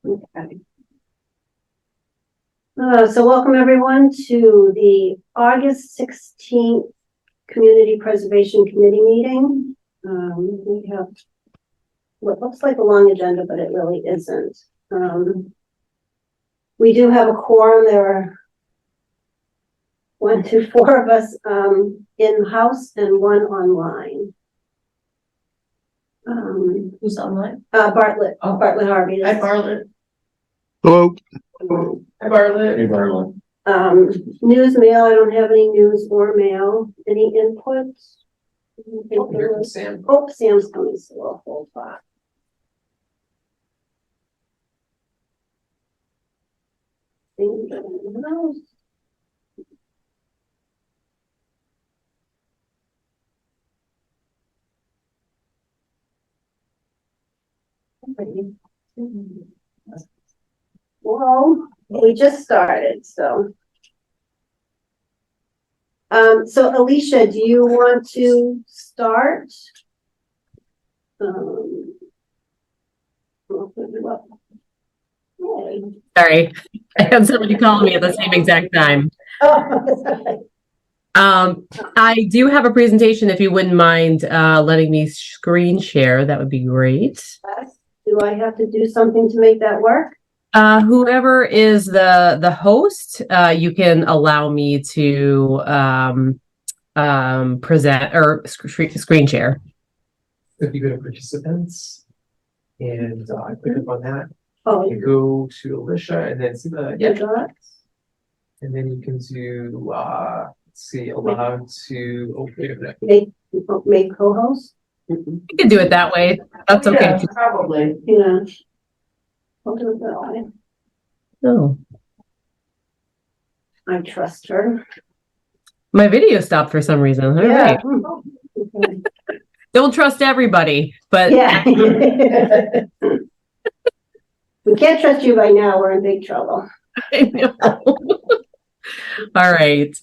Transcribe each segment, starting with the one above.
Okay. So welcome everyone to the August 16th Community Preservation Committee meeting. We have what looks like a long agenda, but it really isn't. We do have a quorum. There are 1, 2, 4 of us in-house and 1 online. Who's online? Bartlett. Oh. Bartlett Harvey. Hi, Bartlett. Hello. Hi, Bartlett. Hey, Bartlett. News, mail. I don't have any news or mail. Any inputs? Here comes Sam. Oh, Sam's coming, so we'll hold back. Well, we just started, so. So Alicia, do you want to start? I'll put you up. Yay. Sorry, I had somebody calling me at the same exact time. Oh, I do have a presentation if you wouldn't mind letting me screen share, that would be great. do I have to do something to make that work? Whoever is the host, you can allow me to present or screen share. If you go to participants and click up on that, Oh, you go to Alicia and then see the yeah. Dots. and then you can do let's see, allow to wait a minute. Make co-host. You can do it that way. That's okay. Yeah, probably. Yeah. I'll do it that way. Oh, I trust her. my video stopped for some reason. All right. Okay. Don't trust everybody, but Yeah. We can't trust you by now. We're in big trouble. I know. All right.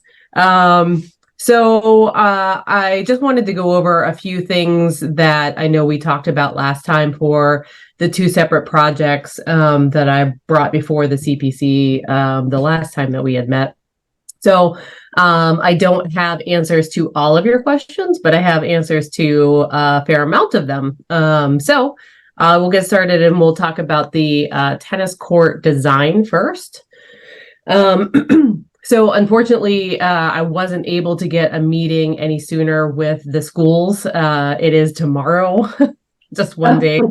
So I just wanted to go over a few things that I know we talked about last time for the 2 separate projects that I brought before the CPC the last time that we had met. So I don't have answers to all of your questions, but I have answers to a fair amount of them. So we'll get started and we'll talk about the tennis court design first. So unfortunately, I wasn't able to get a meeting any sooner with the schools. It is tomorrow, just one day.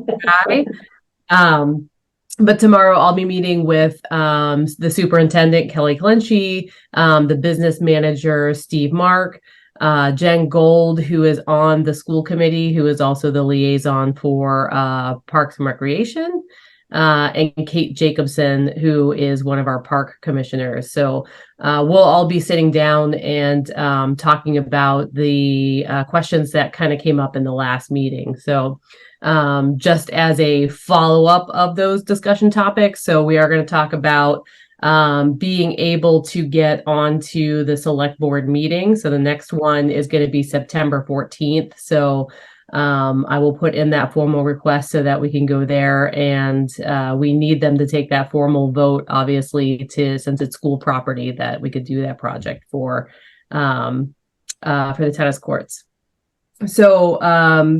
But tomorrow I'll be meeting with the superintendent, Kelly Clenchey, the business manager, Steve Mark, Jen Gold, who is on the school committee, who is also the liaison for Parks and Recreation, and Kate Jacobson, who is one of our park commissioners. So we'll all be sitting down and talking about the questions that kind of came up in the last meeting. So just as a follow-up of those discussion topics, so we are going to talk about being able to get onto the select board meeting. So the next one is going to be September 14th. So I will put in that formal request so that we can go there, and we need them to take that formal vote, obviously, since it's school property, that we could do that project for the tennis courts. So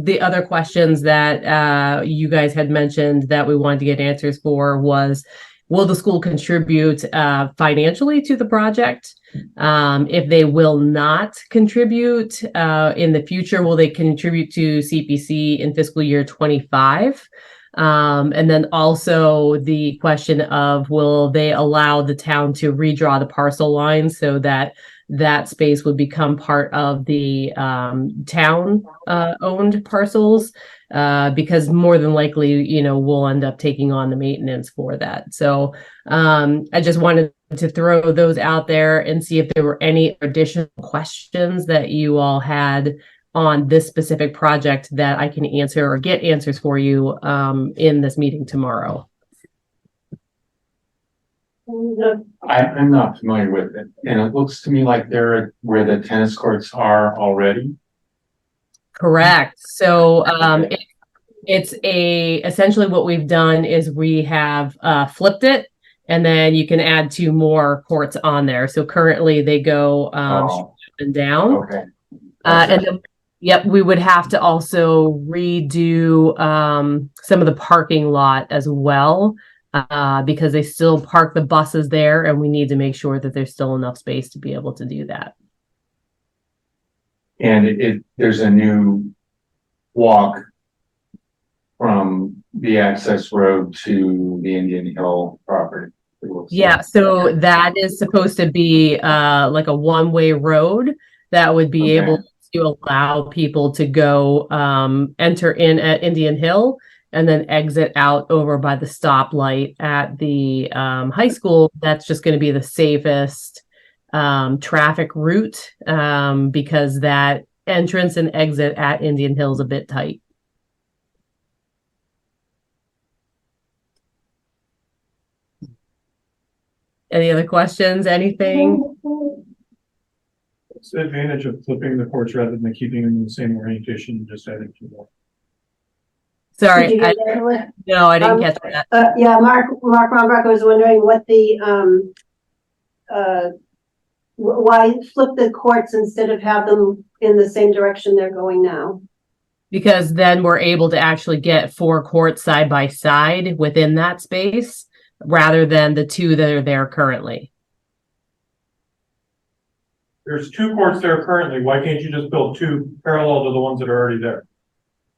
the other questions that you guys had mentioned that we wanted to get answers for was, will the school contribute financially to the project? If they will not contribute in the future, will they contribute to CPC in fiscal year 25? And then also the question of, will they allow the town to redraw the parcel lines so that that space would become part of the town owned parcels? Because more than likely, we'll end up taking on the maintenance for that. So I just wanted to throw those out there and see if there were any additional questions that you all had on this specific project that I can answer or get answers for you in this meeting tomorrow. I'm not familiar with it, and it looks to me like they're where the tennis courts are already. Correct. So Essentially what we've done is we have flipped it, and then you can add 2 more courts on there. So currently they go Oh, up and down. okay. And then, yep, we would have to also redo some of the parking lot as well, because they still park the buses there, and we need to make sure that there's still enough space to be able to do that. And there's a new walk from the access road to the Indian Hill property. It looks Yeah, like. so that is supposed to be like a one-way road that would be Okay. able to allow people to go enter in at Indian Hill and then exit out over by the stoplight at the high school. That's just going to be the safest traffic route because that entrance and exit at Indian Hill is a bit tight. Any other questions? Anything? What's the advantage of flipping the courts rather than keeping them in the same orientation and just adding 2 more? Did Sorry, you get that, Liz? no, I didn't catch that. Yeah, Mark Ronbrock was wondering what the, why flip the courts instead of have them in the same direction they're going now? Because then we're able to actually get 4 courts side by side within that space rather than the 2 that are there currently. There's 2 courts there currently. Why can't you just build 2 parallel to the ones that are already there?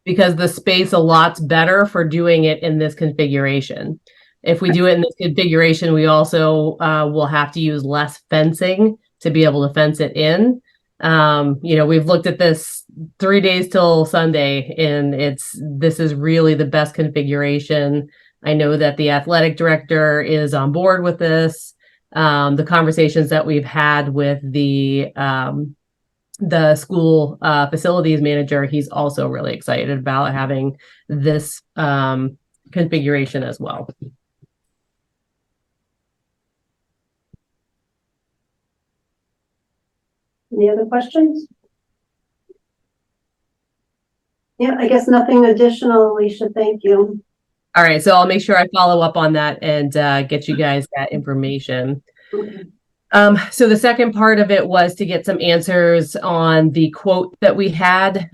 Because the space allots better for doing it in this configuration. If we do it in this configuration, we also will have to use less fencing to be able to fence it in. We've looked at this 3 days till Sunday, and this is really the best configuration. I know that the athletic director is on board with this. The conversations that we've had with the school facilities manager, he's also really excited about having this configuration as well. Any other questions? Yeah, I guess nothing additional, Alicia. Thank you. All right, so I'll make sure I follow up on that and get you guys that information. Okay. So the second part of it was to get some answers on the quote that we had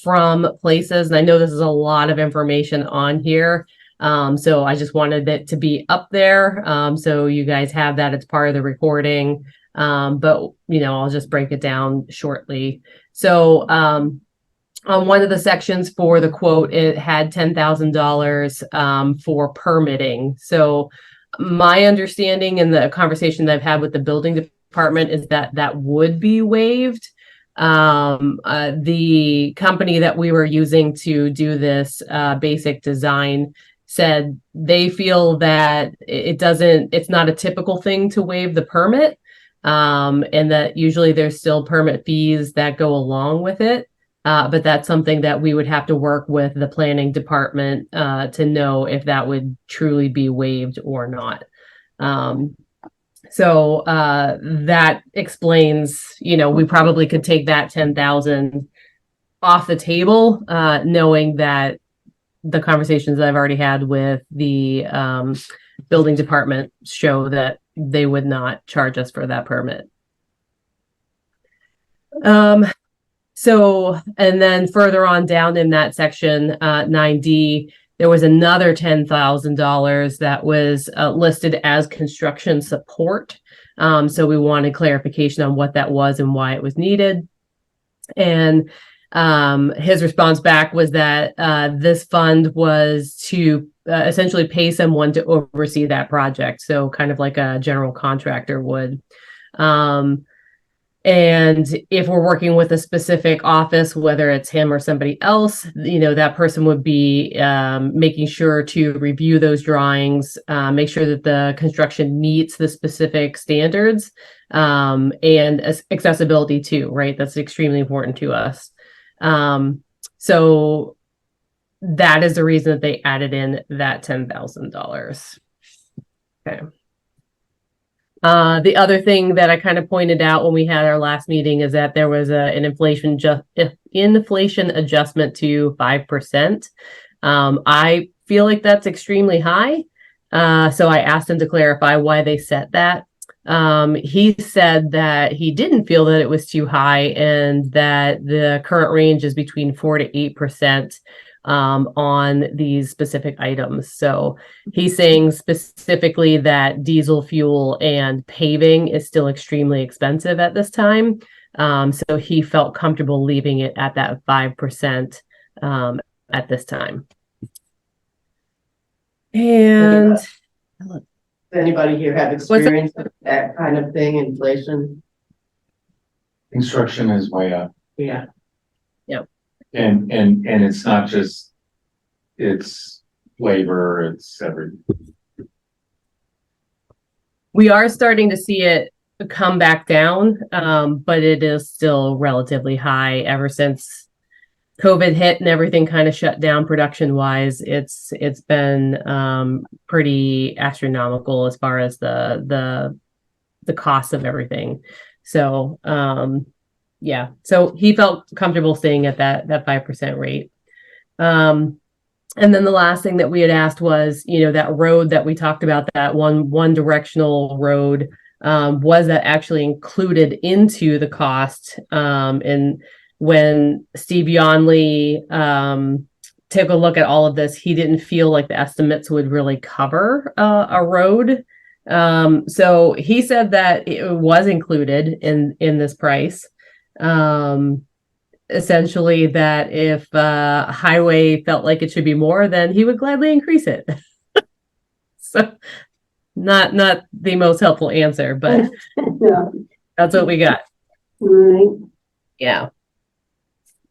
from places. And I know this is a lot of information on here. So I just wanted it to be up there. So you guys have that. It's part of the recording. But, I'll just break it down shortly. So on one of the sections for the quote, it had $10,000 for permitting. So my understanding and the conversation that I've had with the building department is that that would be waived. The company that we were using to do this basic design said they feel that it's not a typical thing to waive the permit, and that usually there's still permit fees that go along with it. But that's something that we would have to work with the planning department to know if that would truly be waived or not. So that explains, we probably could take that 10,000 off the table, knowing that the conversations that I've already had with the building department show that they would not charge us for that permit. So, and then further on down in that section, 9D, there was another $10,000 that was listed as construction support. So we wanted clarification on what that was and why it was needed. And his response back was that this fund was to essentially pay someone to oversee that project. So kind of like a general contractor would. And if we're working with a specific office, whether it's him or somebody else, that person would be making sure to review those drawings, make sure that the construction meets the specific standards, and accessibility too, right? That's extremely important to us. So that is the reason that they added in that $10,000. Okay. The other thing that I kind of pointed out when we had our last meeting is that there was an inflation adjustment to 5%. I feel like that's extremely high. So I asked him to clarify why they set that. He said that he didn't feel that it was too high and that the current range is between 4 to 8% on these specific items. So he's saying specifically that diesel fuel and paving is still extremely expensive at this time. So he felt comfortable leaving it at that 5% at this time. And Does anybody here have experience with that kind of thing, inflation? Construction is way up. Yeah. And it's not just, it's labor, it's everything. we are starting to see it come back down, but it is still relatively high ever since COVID hit and everything kind of shut down production wise. It's been pretty astronomical as far as the cost of everything. So yeah, so he felt comfortable staying at that 5% rate. And then the last thing that we had asked was, that road that we talked about, that one directional road, was that actually included into the cost? And when Steve Yonley took a look at all of this, he didn't feel like the estimates would really cover a road. So he said that it was included in this price. Essentially that if highway felt like it should be more, then he would gladly increase it. So not the most helpful answer, but Yeah. that's what we got. Right. Yeah.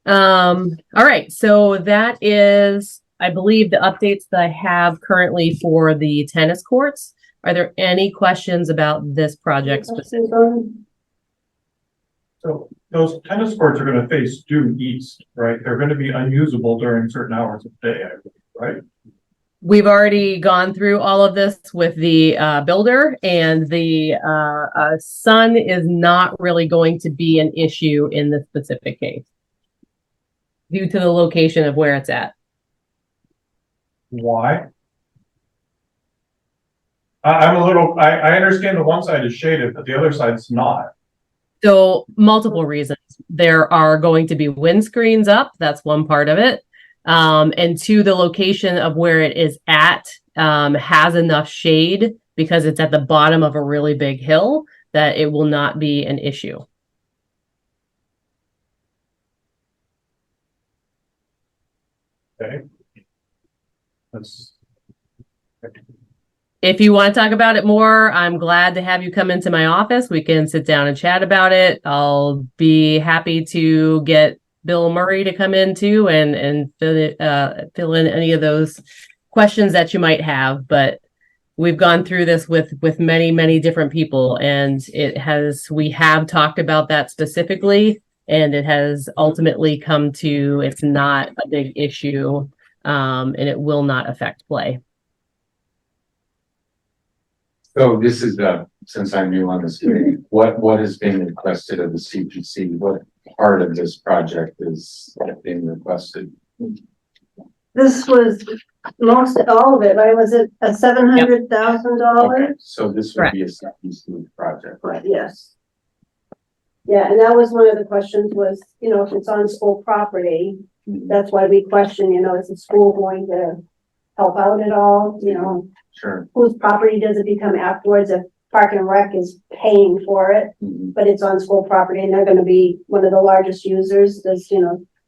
All right. So that is, I believe, the updates that I have currently for the tennis courts. Are there any questions about this project specifically? So those tennis courts are gonna face due east, right? They're gonna be unusable during certain hours of the day, I believe, right? We've already gone through all of this with the builder, and the sun is not really going to be an issue in this specific case due to the location of where it's at. Why? I understand the one side is shaded, but the other side's not. So multiple reasons. There are going to be windscreens up. That's one part of it. And two, the location of where it is at has enough shade because it's at the bottom of a really big hill that it will not be an issue. Okay. That's. If you want to talk about it more, I'm glad to have you come into my office. We can sit down and chat about it. I'll be happy to get Bill Murray to come in too and fill in any of those questions that you might have. But we've gone through this with many different people, and we have talked about that specifically, and it has ultimately come to it's not a big issue, and it will not affect play. So this is since I'm new on this committee, what is being requested of the CPC? What part of this project is being requested? This was all of it, right? Was it a $700,000? So this would be a CPC project. Right, yes. Yeah, and that was one of the questions was, if it's on school property, that's why we question, is the school going to help out at all? Sure. Whose property does it become afterwards if Park and Rec is paying for it, but it's on school property and they're gonna be one of the largest users? Does,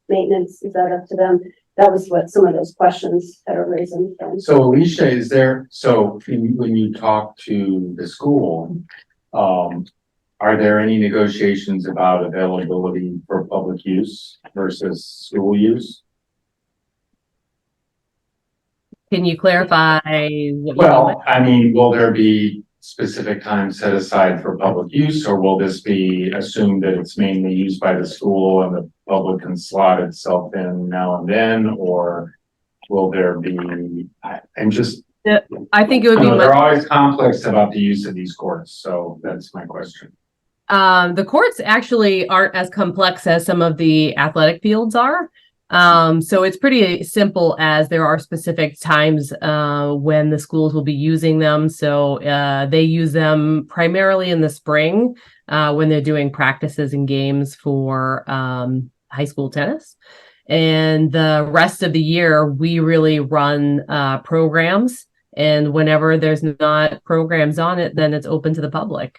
maintenance, is that up to them? That was what some of those questions that are raising. So Alicia, when you talk to the school, are there any negotiations about availability for public use versus school use? Can you clarify what you mean? Well, I mean, will there be specific time set aside for public use, or will this be assumed that it's mainly used by the school and the public can slot itself in now and then, or will there be, I think it would be they're always complex about the use of these courts, so that's my question. The courts actually aren't as complex as some of the athletic fields are. So it's pretty simple as there are specific times when the schools will be using them. So they use them primarily in the spring when they're doing practices and games for high school tennis. And the rest of the year, we really run programs. And whenever there's not programs on it, then it's open to the public.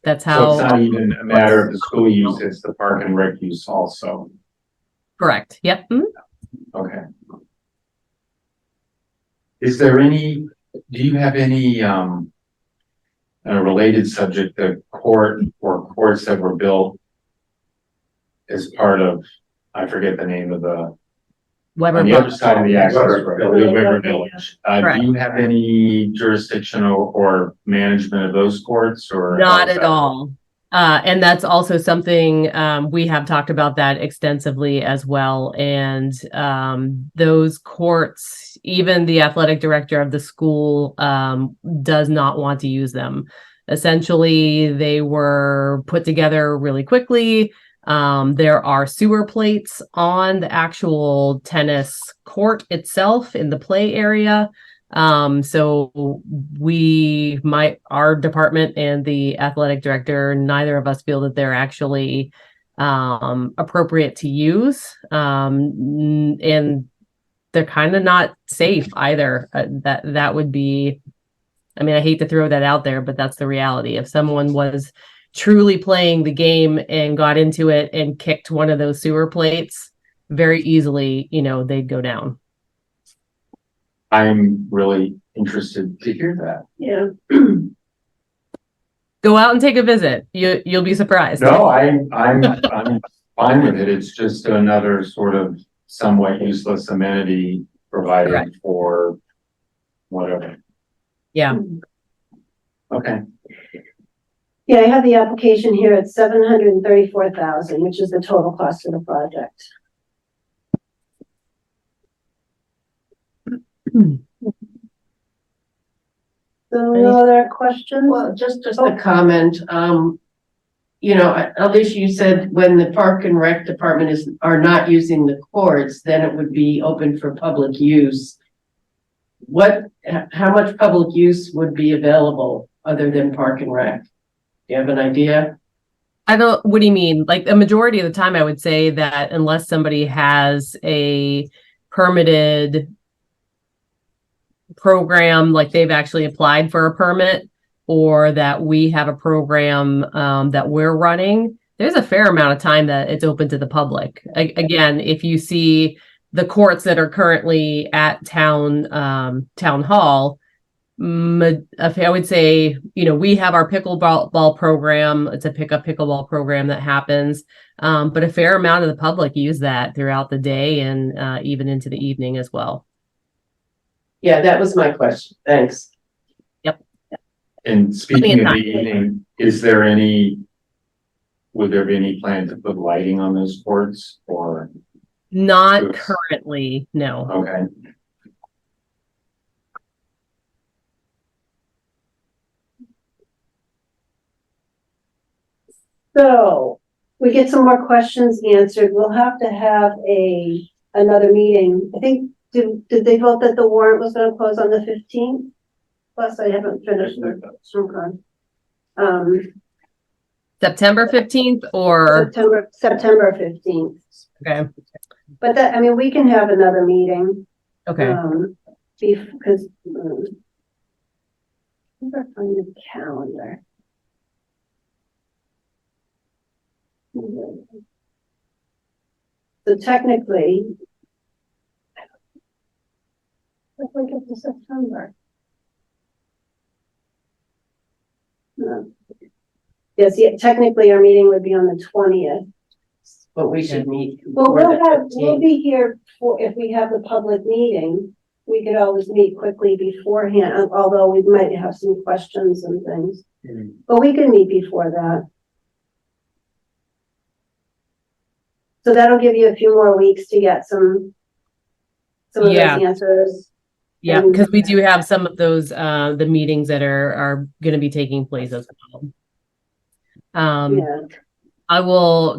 That's So how. it's not even a matter of the school use, it's the park and rec use also. Correct. Yep. Mhm. Okay. Is there any, do you have any, on a related subject, the court or courts that were built as part of, I forget the name of the, Weber on the Park. other side of the access road, the River Yeah. Village. Correct. Do you have any jurisdiction or management of those courts or? Not at all. And that's also something we have talked about that extensively as well. And those courts, even the athletic director of the school does not want to use them. Essentially, they were put together really quickly. There are sewer plates on the actual tennis court itself in the play area. So our department and the athletic director, neither of us feel that they're actually appropriate to use. And they're kind of not safe either. That would be, I mean, I hate to throw that out there, but that's the reality. If someone was truly playing the game and got into it and kicked one of those sewer plates, very easily, they'd go down. I'm really interested to hear that. Yeah. Go out and take a visit. You'll be surprised. No, I'm fine with it. It's just another sort of somewhat useless amenity provided Correct. for whatever. Yeah. Okay. Yeah, I have the application here at $734,000, which is the total cost of the project. So no other questions? Well, just a comment, at least you said when the park and rec department are not using the courts, then it would be open for public use. How much public use would be available other than park and rec? Do you have an idea? What do you mean? Like the majority of the time, I would say that unless somebody has a permitted program, like they've actually applied for a permit, or that we have a program that we're running, there's a fair amount of time that it's open to the public. Again, if you see the courts that are currently at town hall, I would say, we have our pickleball program. It's a pickleball program that happens, but a fair amount of the public use that throughout the day and even into the evening as well. Yeah, that was my question. Thanks. And speaking of the evening, would there be any plan to put lighting on those courts or? Not Oops. currently, no. Okay. So we get some more questions answered. We'll have to have another meeting. I think, did they vote that the warrant was gonna close on the 15th? Plus, I haven't finished the, okay. September 15th or September 15th. okay. But we can have another meeting. Okay. Because, never find the calendar. So technically, if we get to September. No. Yes, yeah, technically our meeting would be on the 20th. But we should meet. Well, before the we'll 15th. be here if we have the public meeting, we could always meet quickly beforehand, although we might have some questions and things. But we can meet before that. So that'll give you a few more weeks to get some of those Yeah. answers. Yeah, because we do have some of those the meetings that are going to be taking place as well. Yeah.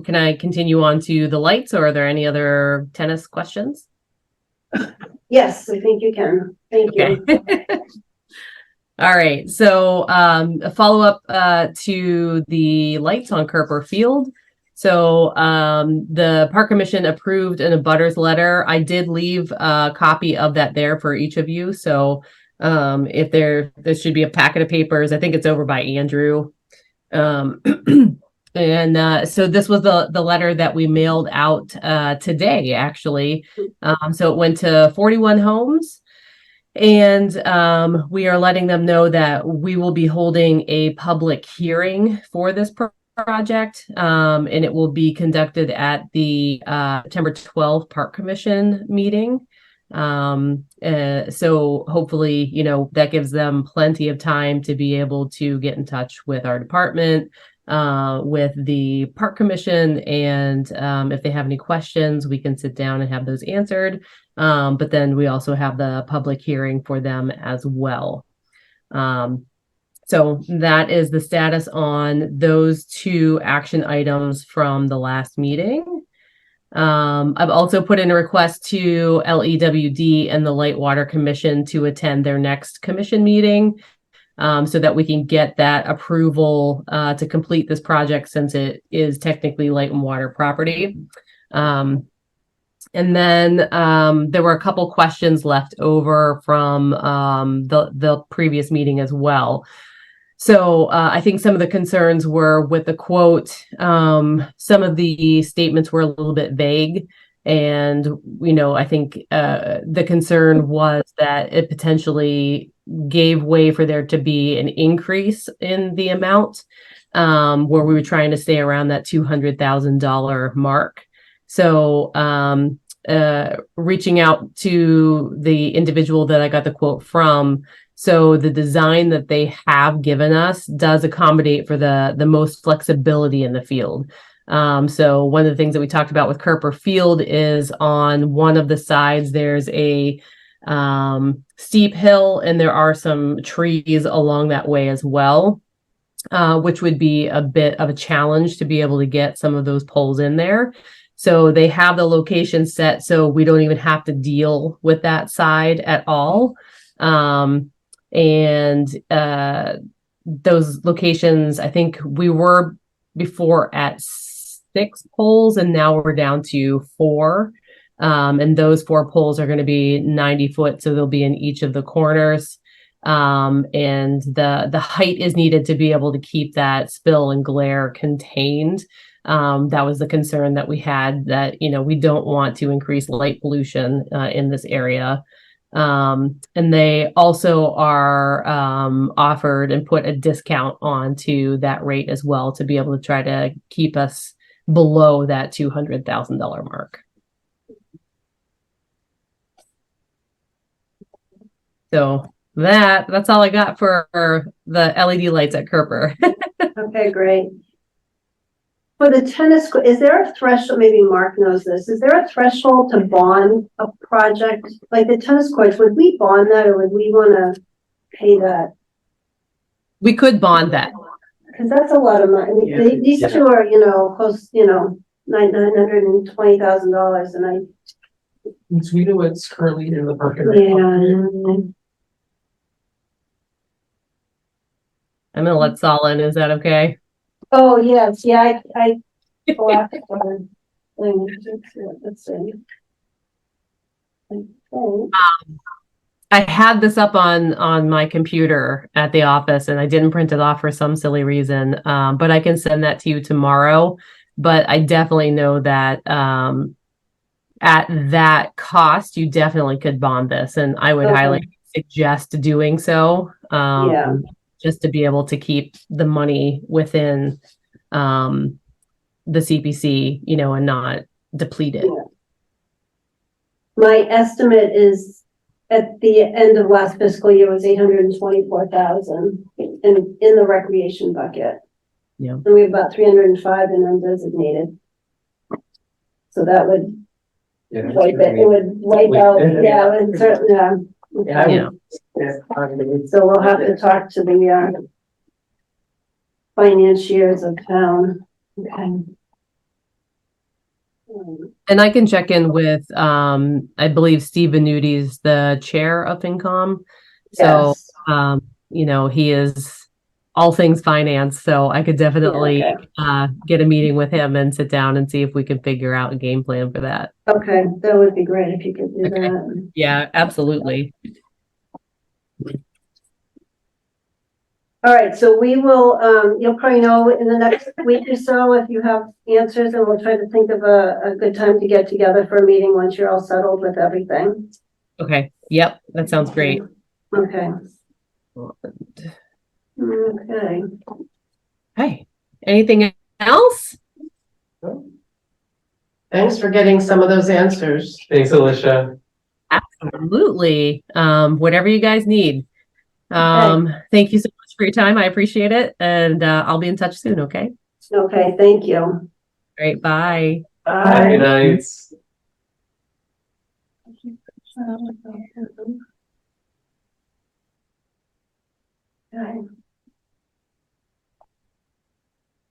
Can I continue on to the lights, or are there any other tennis questions? Yes, I think you can. Thank you. Okay. All right, so a follow-up to the lights on Kerper Field. So the Park Commission approved an abutters letter. I did leave a copy of that there for each of you. So if there should be a packet of papers. I think it's over by Andrew. And so this was the letter that we mailed out today, actually. So it went to 41 homes. And we are letting them know that we will be holding a public hearing for this project, and it will be conducted at the September 12th Park Commission meeting. So hopefully, that gives them plenty of time to be able to get in touch with our department, with the Park Commission, and if they have any questions, we can sit down and have those answered. But then we also have the public hearing for them as well. So that is the status on those two action items from the last meeting. I've also put in a request to LEWD and the Light Water Commission to attend their next commission meeting, so that we can get that approval to complete this project, since it is technically light and water property. And then there were a couple questions left over from the previous meeting as well. So I think some of the concerns were with the quote. Some of the statements were a little bit vague. And, I think the concern was that it potentially gave way for there to be an increase in the amount, where we were trying to stay around that $200,000 mark. So reaching out to the individual that I got the quote from. So the design that they have given us does accommodate for the most flexibility in the field. So one of the things that we talked about with Kerper Field is on one of the sides, there's a steep hill, and there are some trees along that way as well, which would be a bit of a challenge to be able to get some of those poles in there. So they have the location set, so we don't even have to deal with that side at all. And those locations, I think we were before at 6 poles, and now we're down to 4. And those 4 poles are going to be 90 foot, so they'll be in each of the corners. And the height is needed to be able to keep that spill and glare contained. That was the concern that we had, that, we don't want to increase light pollution in this area. And they also are offered and put a discount onto that rate as well, to be able to try to keep us below that $200,000 mark. So that's all I got for the LED lights at Kerper. Okay, great. For the tennis, is there a threshold, maybe Mark knows this, is there a threshold to bond a project? Like the tennis courts, would we bond that, or would we want to pay that? We could bond that. Because that's a lot of money. Yeah. These two are, close, $920,000, and In Sweden, what's currently in the park. I'm gonna let Saul in. Is that okay? Oh, yes, yeah, I collapsed on thing. Let's see. I had this up on my computer at the office, and I didn't print it off for some silly reason. But I can send that to you tomorrow. But I definitely know that at that cost, you definitely could bond this, and I would highly suggest doing so. Yeah. Just to be able to keep the money within the CPC, and not deplete it. Yeah. My estimate is at the end of last fiscal year was $824,000 in the recreation bucket. Yeah. And we have about 305 in undesignated. So that would wipe it. It would wipe out. Yeah, it would certainly. Yeah. So we'll have to talk to the financiers of town. Okay. And I can check in with, I believe Steve Venuti's the chair of FinCom. So, Yes. you know, he is all things finance. So I could definitely get a meeting with him and sit down and see if we can figure out a game plan for that. Okay, that would be great if you could do Okay. that. Yeah, absolutely. All right, so we will, you'll probably know in the next week or so if you have answers, and we'll try to think of a good time to get together for a meeting once you're all settled with everything. Okay. Yep. That sounds great. Okay. Okay. Hey, anything else? Thanks for getting some of those answers. Thanks, Alicia. Absolutely. Whatever you guys need. Thank you so much for your time. I appreciate it. And I'll be in touch soon. Okay. Okay, thank you. Great. Bye. Good night. Okay.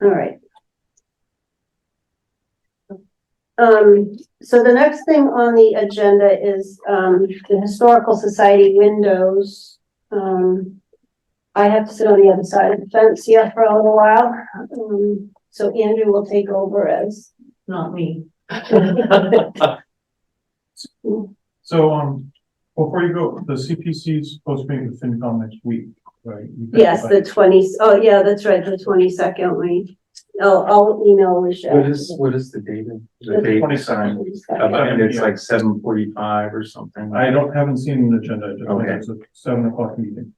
All right. So the next thing on the agenda is, the Historical Society windows. I have to sit on the other side of the fence here for a little while. So Andrew will take over as not me. So, before you go, the CPC is supposed to meet with FinCom next week, right? Yes, the 20th. Oh, yeah, that's right, the 22nd week. I'll email Alicia. What is the date? The date 22nd. and it's like 7:45 or something. haven't seen the agenda, I just know Okay. it's a 7 o'clock meeting.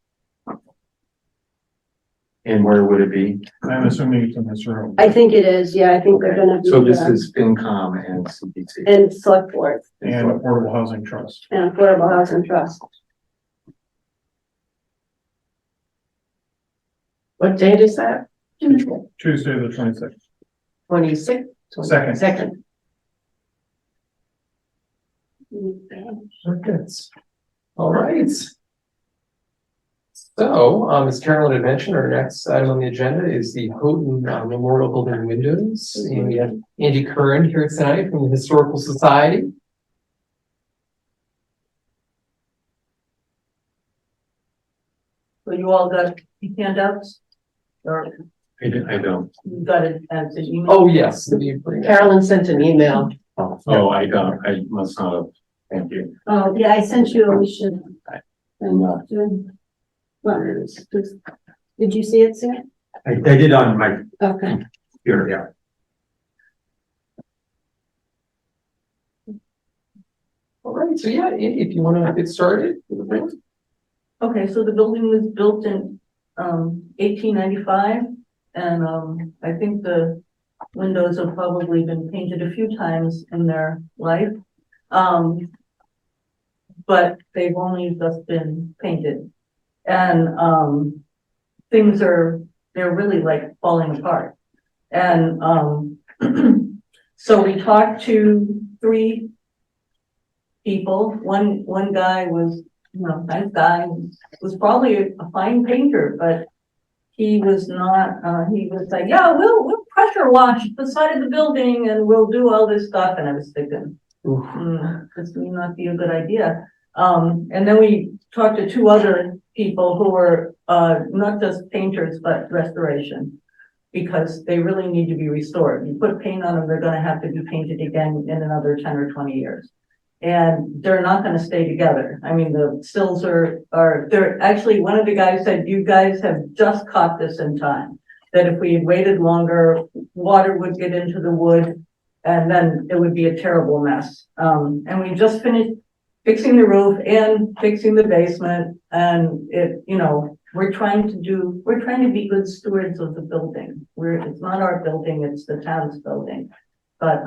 And where would it be? I'm assuming it's in this room. I think it is, yeah, I think they're gonna be. So this is FinCom and CPC. And Select Board And Affordable Housing Trust. and Affordable Housing Trust. What date is that? Tuesday, the 26th. 26th? Second. Second. Okay. All right. So, as Carolyn had mentioned, our next item on the agenda is the Houghton Memorial Building windows. And we have Andy Curran here tonight from the Historical Society. So you all got handouts? Or I don't. you got it as an email? Oh, yes. Let me bring that. Carolyn sent an email. Oh, I don't. I must not have. Thank you. Oh, yeah, I sent you, Alicia. No. Well, There it is. did you see it, Sam? I did on my Okay. computer, yeah. All right. So, yeah, Andy, if you want to get started. Okay, so the building was built in 1895, and I think the windows have probably been painted a few times in their life. But they've only just been painted. And they're really like falling apart. And so we talked to 3 people. One guy was, nice guy, was probably a fine painter, but he was not, he was like, yeah, we'll pressure wash the side of the building and we'll do all this stuff. And I was thinking, this may not be a good idea. And then we talked to 2 other people who were not just painters, but restoration, because they really need to be restored. You put paint on them, they're going to have to be painted again in another 10 or 20 years. And they're not going to stay together. I mean, the stills they're actually, one of the guys said, you guys have just caught this in time, that if we had waited longer, water would get into the wood and then it would be a terrible mess. And we just finished fixing the roof and fixing the basement, and we're trying to be good stewards of the building. It's not our building, it's the town's building, but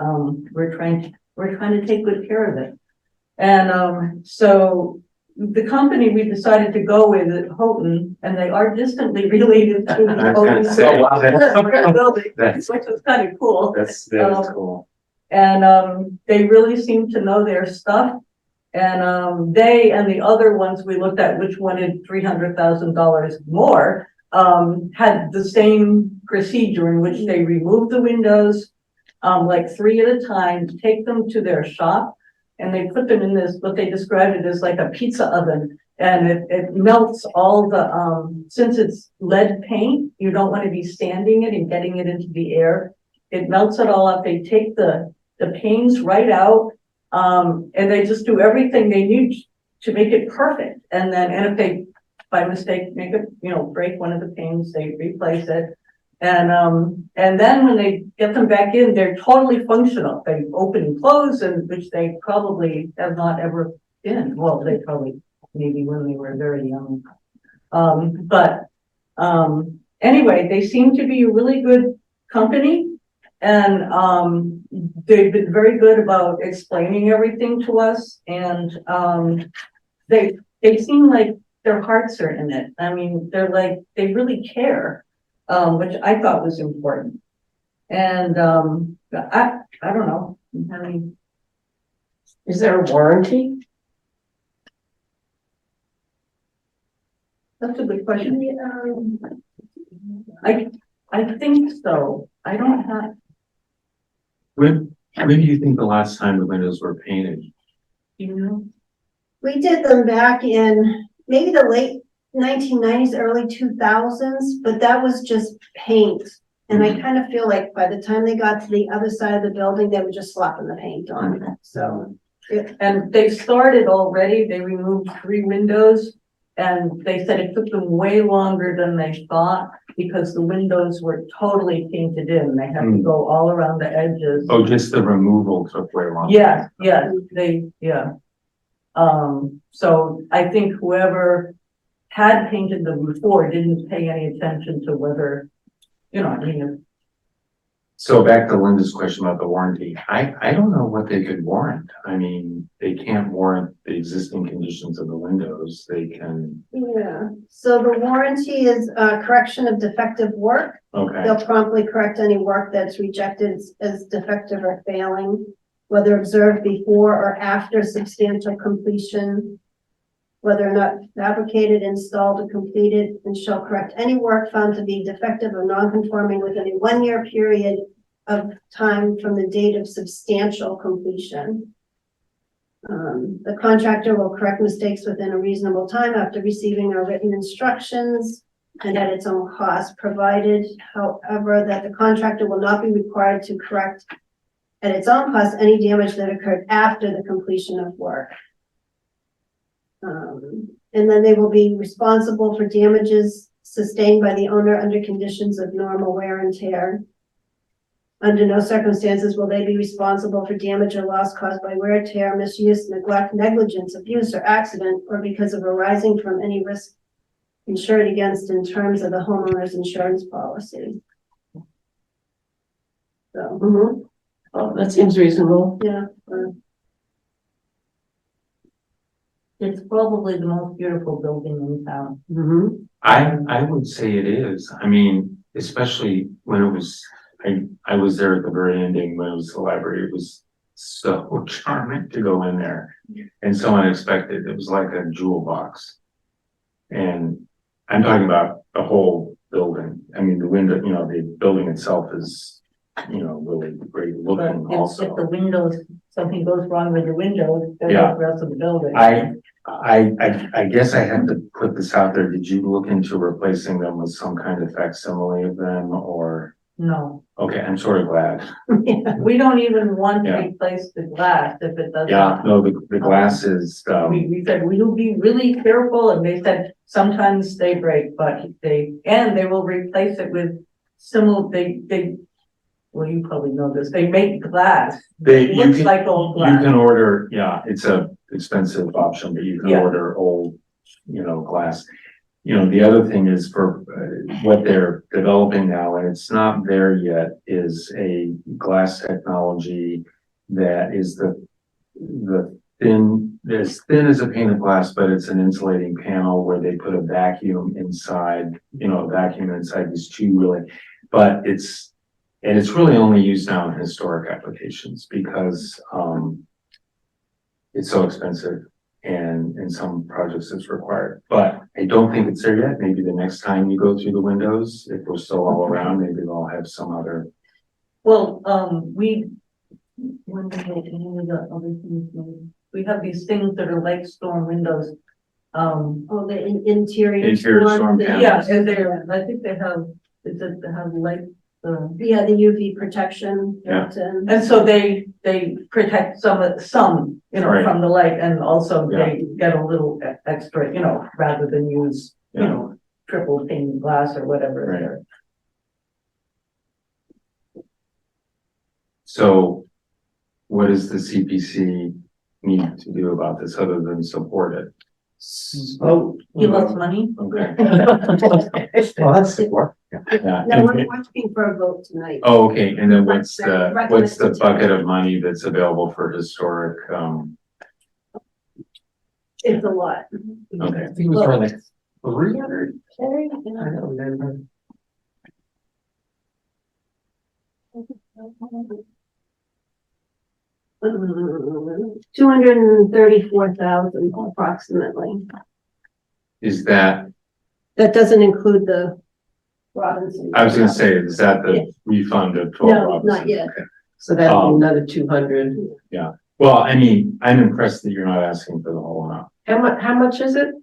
we're trying to take good care of it. And so the company we decided to go with is Houghton, and they are distantly related to I was gonna building, That's, which is kind of cool. that is cool. And they really seem to know their stuff. And they and the other ones we looked at, which wanted $300,000 more, had the same procedure in which they removed the windows, like 3 at a time, take them to their shop. And they put them in this, what they described it as like a pizza oven. And it melts all the, since it's lead paint, you don't want to be standing it and getting it into the air. It melts it all up. They take the panes right out. And they just do everything they need to make it perfect. And then, and if they, by mistake, make it, break one of the panes, they replace it. And then when they get them back in, they're totally functional. They open and close, and which they probably have not ever been. Well, they probably, maybe when they were very young. Anyway, they seem to be a really good company. And they've been very good about explaining everything to us, and they seem like their hearts are in it. I mean, they're like, they really care, which I thought was important. And I don't know. I mean, Is there a warranty? that's a good question. I think so. I don't have. When do you think the last time the windows were painted? We did them back in maybe the late 1990s, early 2000s, but that was just paint. And I kind of feel like by the time they got to the other side of the building, they were just slapping the paint on. So. And they started already. They removed 3 windows. And they said it took them way longer than they thought because the windows were totally painted in. They had to go all around the edges. Oh, just the removal took way longer. Yeah, yeah. So I think whoever had painted them before didn't pay any attention to whether, I mean. So back to Linda's question about the warranty. I don't know what they could warrant. I mean, they can't warrant the existing conditions of the windows. They can, Yeah, so the warranty is correction of defective work. okay, They'll promptly correct any work that's rejected as defective or failing, whether observed before or after substantial completion, whether or not fabricated, installed, or completed, and shall correct any work found to be defective or non-conforming within a 1-year period of time from the date of substantial completion. The contractor will correct mistakes within a reasonable time after receiving our written instructions and at its own cost, provided, however, that the contractor will not be required to correct at its own cost any damage that occurred after the completion of work. And then they will be responsible for damages sustained by the owner under conditions of normal wear and tear. Under no circumstances will they be responsible for damage or loss caused by wear, tear, misuse, neglect, negligence, abuse, or accident, or because of arising from any risk insured against in terms of the homeowner's insurance policy. So, Oh, that seems reasonable. yeah. It's probably the most beautiful building in town. I would say it is. I mean, especially when it was, I was there at the very ending when it was the library. It was so charming to go in there and so unexpected. It was like a jewel box. And I'm talking about the whole building. I mean, the window, the building itself is, really great But looking if also. the windows, something goes wrong with the windows, then Yeah. the rest of the building. I guess I have to put this out there. Did you look into replacing them with some kind of facsimile of them or? No, Okay, I'm sort of glad. we don't even want to Yeah. replace the glass if it doesn't. Yeah, no, the glass is, We said, we'll be really careful, and they said sometimes they break, but they will replace it with similar, well, you probably know this, they make glass. you Looks can, like old you glass. can order, yeah, it's a expensive option, but you can Yeah. order old, glass. The other thing is for what they're developing now, and it's not there yet, is a glass technology that is the as thin as a pane of glass, but it's an insulating panel where they put a vacuum inside, these two really, but it's really only used now in historic applications because, it's so expensive. And in some projects it's required, but I don't think it's there yet. Maybe the next time you go through the windows, if we're still all around, maybe they'll have some other Well, when we got other things made, we have these things that are like storm windows. Oh, the interior. Interior ones storm that- panels. Yeah, and they're, I think they have, is it, they have like, Yeah, the UV protection. Yeah. built in. and so they protect some, you know, Right. from the light, and also Yeah. they get a little extra, you know, rather than use, you Yeah. know, triple pane glass or whatever. Right. they're- So what does the CPC need to do about this other than support it? Oh, He loves money. Okay. Well, that's support. Yeah. No, we're looking for a vote tonight. Oh, okay, and then what's the Recommended. bucket of money that's available for historic, It's a lot. okay. I think it was around like 300. I don't remember. $234,000 approximately. Is that, That doesn't include the Robinson. I was gonna say, is that the refund of 12 No, Robinson? not yet. Okay. so that'd be Um, another 200. Well, I mean, I'm impressed that you're not asking for the whole amount. How much is it?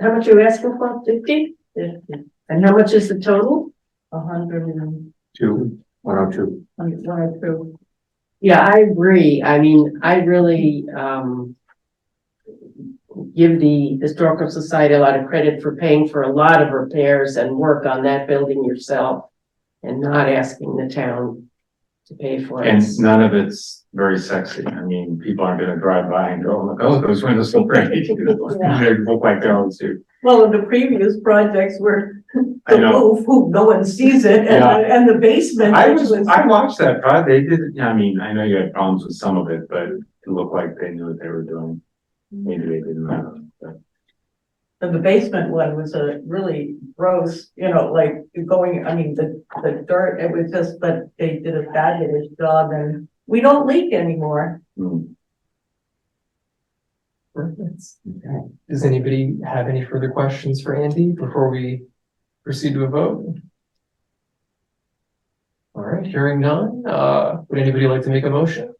How much are you asking for? 50? And how much is the total? 102. 102. Yeah, I agree. I mean, I really, give the Historical Society a lot of credit for paying for a lot of repairs and work on that building yourself and not asking the town to pay for it. And none of it's very sexy. I mean, people aren't gonna drive by and go, oh, those windows look great. They look like their own suit. Well, the previous projects were I the know. roof, who no one sees it, Yeah. and the basement. I which was- I watched that project. They did, I mean, I know you had problems with some of it, but it looked like they knew what they were doing. Maybe they didn't know, but. And the basement one was a really gross, you know, like going, I mean, the dirt, it was just, but they did a fabulous job, and we don't leak anymore. Hmm. Perfect. Does anybody have any further questions for Andy before we proceed to a vote? All right, hearing none, would anybody like to make a motion?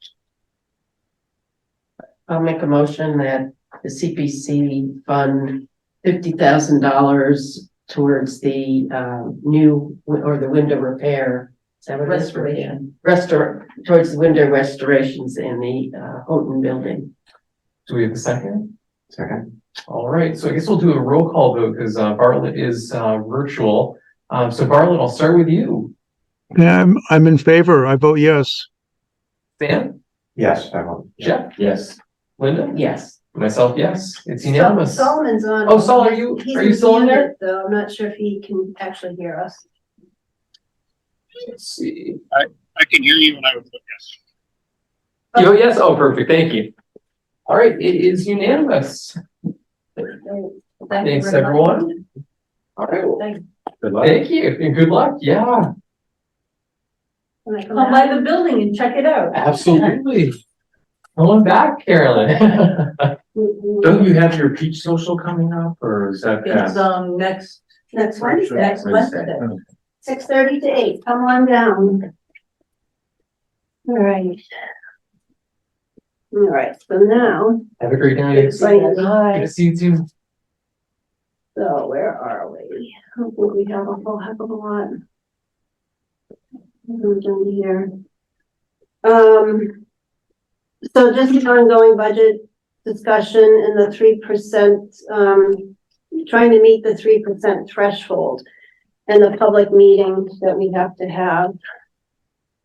I'll make a motion that the CPC fund $50,000 towards the new or the window repair. Is that what it is? Restoration. Towards the window restorations in the Houghton building. Do we have a second? Second. All right, so I guess we'll do a roll call vote because Bartlett is virtual. So Bartlett, I'll start with you. Yeah, I'm in favor. I vote yes. Sam, Yes, I will. Jeff, Yes. Linda, Yes. myself, yes, it's unanimous. Solomon's on. Oh, Sol, are you He's still in there? muted, though, I'm not sure if he can actually hear us. Let's see. I can hear you and I would vote yes. Oh, yes, oh, perfect, thank you. All right, it is unanimous. Thanks, everyone. All right, well, Good luck. thank you, and good luck, yeah, Can I come Come by back? the building and check it out. absolutely. Come on back, Carolyn. Don't you have your peach social coming up or is that It's, past? Next Wednesday, Next Wednesday. 6:30 to 8, come on down. All right. All right, so now, Have a great night. Good to see you. Good to see you too. so where are we? I don't think we have a whole heck of a lot. Done here. So just an ongoing budget discussion and the 3%, trying to meet the 3% threshold and the public meeting that we have to have.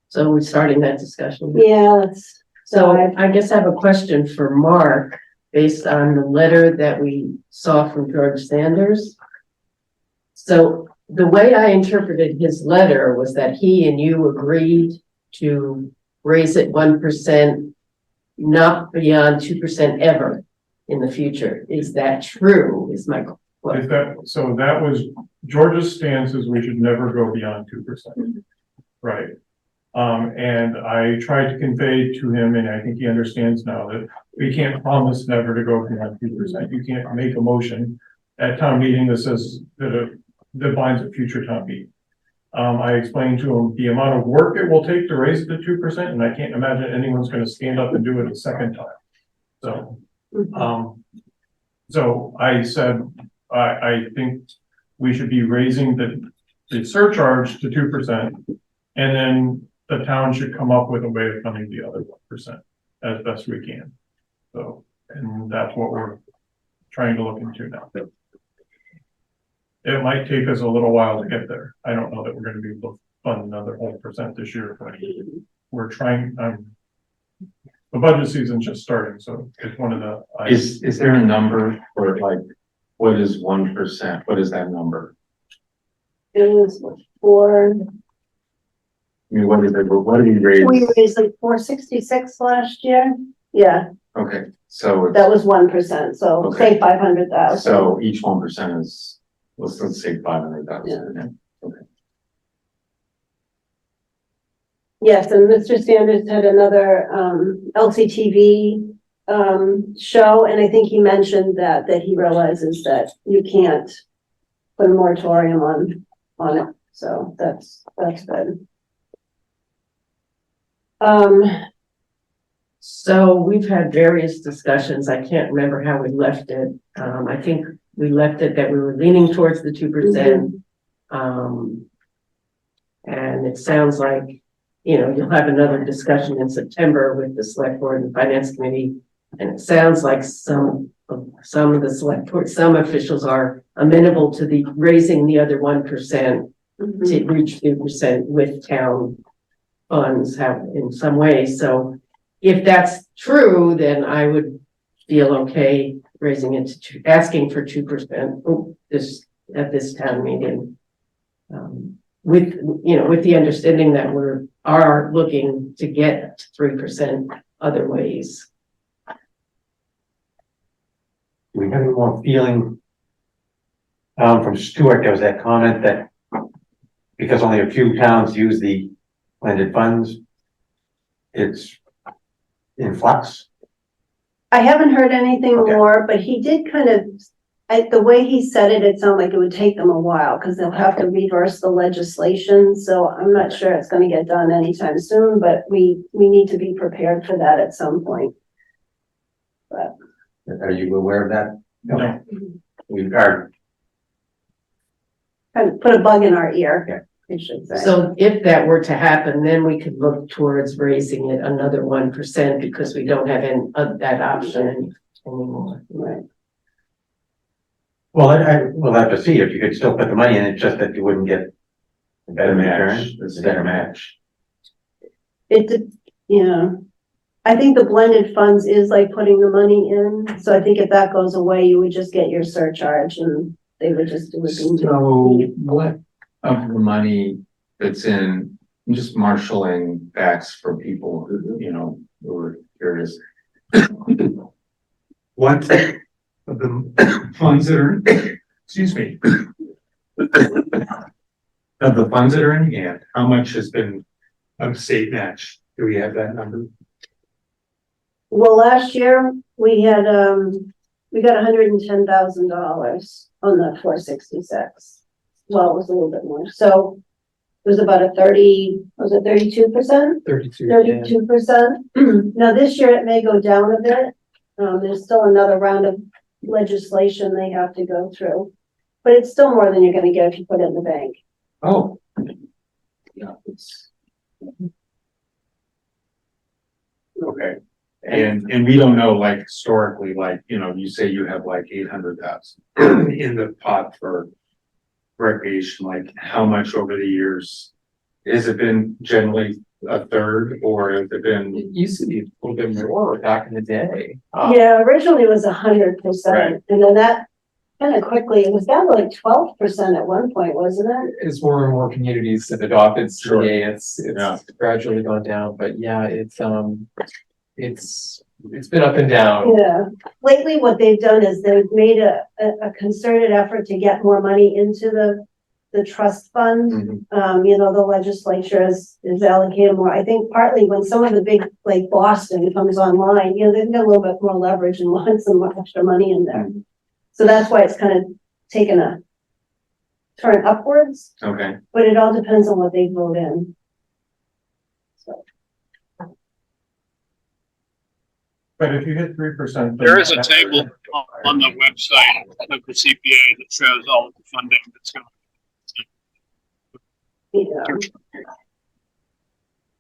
So we're starting that discussion. Yeah, let's, So I guess I have a question for Mark, based on the letter that we saw from George Sanders. So the way I interpreted his letter was that he and you agreed to raise it 1%, not beyond 2% ever in the future. Is that true? Is my question. Is that, so that was, George's stance is we should never go beyond 2%. Right. And I tried to convey to him, and I think he understands now, that we can't promise never to go beyond 2%. You can't make a motion at town meeting that says that binds a future town meeting. I explained to him the amount of work it will take to raise it to 2%, and I can't imagine anyone's gonna stand up and do it a second time. So, so I said, I think we should be raising the surcharge to 2%. And then the town should come up with a way of funding the other 1% as best we can. So, and that's what we're trying to look into now. It might take us a little while to get there. I don't know that we're gonna be able to fund another whole percent this year, but we're trying, the budget season's just starting, so it's one of the. Is there a number for like, what is 1%? What is that number? It was for, I mean, what is it, what do we raise? we raised like 466 last year. Yeah, Okay, so, that was 1%, so Okay. say 500,000. so each 1% is, let's say 500,000. Yes, and Mr. Sanders had another LCTV show, and I think he mentioned that he realizes that you can't put a moratorium on it, so that's good. So we've had various discussions. I can't remember how we left it. I think we left it that we were leaning towards the 2%. And it sounds like, you know, you'll have another discussion in September with the select board and finance committee. And it sounds like some of the select board, some officials are amenable to the raising the other 1% to reach 2% with town funds have in some way. So if that's true, then I would feel okay raising it to asking for 2% at this town meeting. With, you know, with the understanding that we are looking to get to 3% other ways. Do we have any more feeling? From Stuart, there was that comment that because only a few towns use the blended funds, it's in flux. I haven't heard anything Okay. more, but he did kind of, the way he said it, it sounded like it would take them a while, because they'll have to reverse the legislation, so I'm not sure it's gonna get done anytime soon, but we need to be prepared for that at some point. Are you aware of that? No. We are, Kind of put a bug in our ear, Yeah. I should say. So if that were to happen, then we could look towards raising it another 1% because we don't have that option anymore. Right. well, we'll have to see if you could still put the money in, it's just that you wouldn't get a better return, it's a better match. Yeah. I think the blended funds is like putting the money in, so I think if that goes away, you would just get your surcharge and they would just do it. So what of the money that's in, I'm just marshaling facts for people who, you know, who are curious. What of the funds that are, excuse me. Of the funds that are in hand, how much has been of state match? Do we have that number? Well, last year, we had, we got $110,000 on the 466. Well, it was a little bit more, so it was about a 32%? 32. 32%. Now, this year it may go down a bit. There's still another round of legislation they have to go through. But it's still more than you're gonna get if you put it in the bank. Oh. Yeah. Okay, and we don't know, like, historically, like, you know, you say you have like 800,000 in the pot for recreation, like, how much over the years? Has it been generally a third, or has it been? It used to be a little bit more back in the day. Yeah, originally it was 100%, Right. and then that kind of quickly, it was down to like 12% at one point, wasn't it? As more and more communities have adopted Sure. CA, it's Yeah. gradually gone down, but yeah, it's been up and down. Yeah, lately what they've done is they've made a concerted effort to get more money into the trust fund. Mhm. You know, the legislature is allocated more. I think partly when some of the big, like Boston comes online, you know, they've got a little bit more leverage and want some extra money in there. So that's why it's kind of taken a turn upwards, Okay, but it all depends on what they vote in. So, But if you hit 3%. There is a table on the website of the CPA that shows all of the funding that's going. yeah,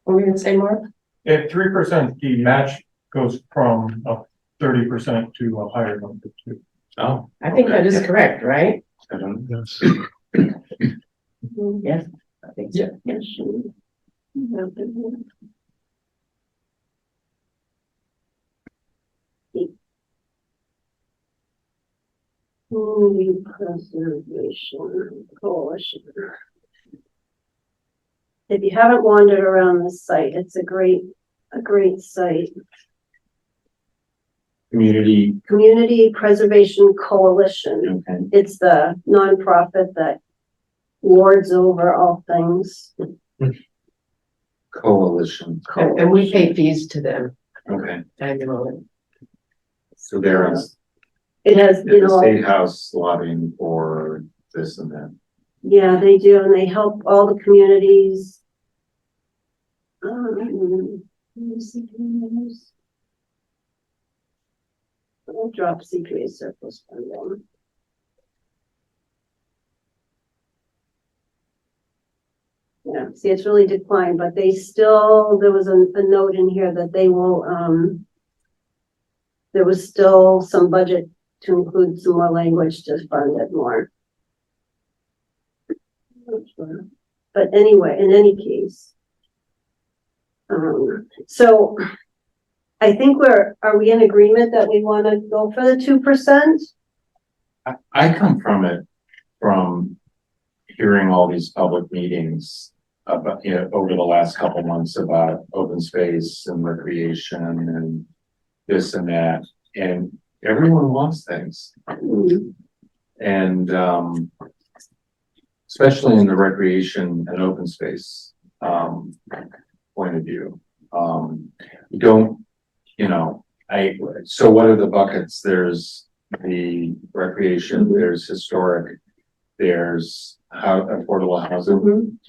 What were you gonna say, Mark? At 3%, the match goes from a 30% to a higher number too. oh. I think that is correct, right? I don't know. Yes. Yes. I think so. Community Preservation Coalition. If you haven't wandered around this site, it's a great site. Community Preservation Coalition. Okay, It's the nonprofit that wards over all things. coalition, And we pay fees to them okay, annually. so there is, It has, you the know, State House lobbying for this and that. yeah, they do, and they help all the communities. I'll drop CPA surplus funding. Yeah, see, it's really declined, but they still, there was a note in here that they will, there was still some budget to include some more language to fund it more. But anyway, in any case. So I think are we in agreement that we want to go for the 2%? I come from it, from hearing all these public meetings about, you know, over the last couple months about open space and recreation and this and that, and everyone wants things. And, especially in the recreation and open space, point of view. You don't, you know, so what are the buckets? There's the recreation, there's historic, there's affordable housing.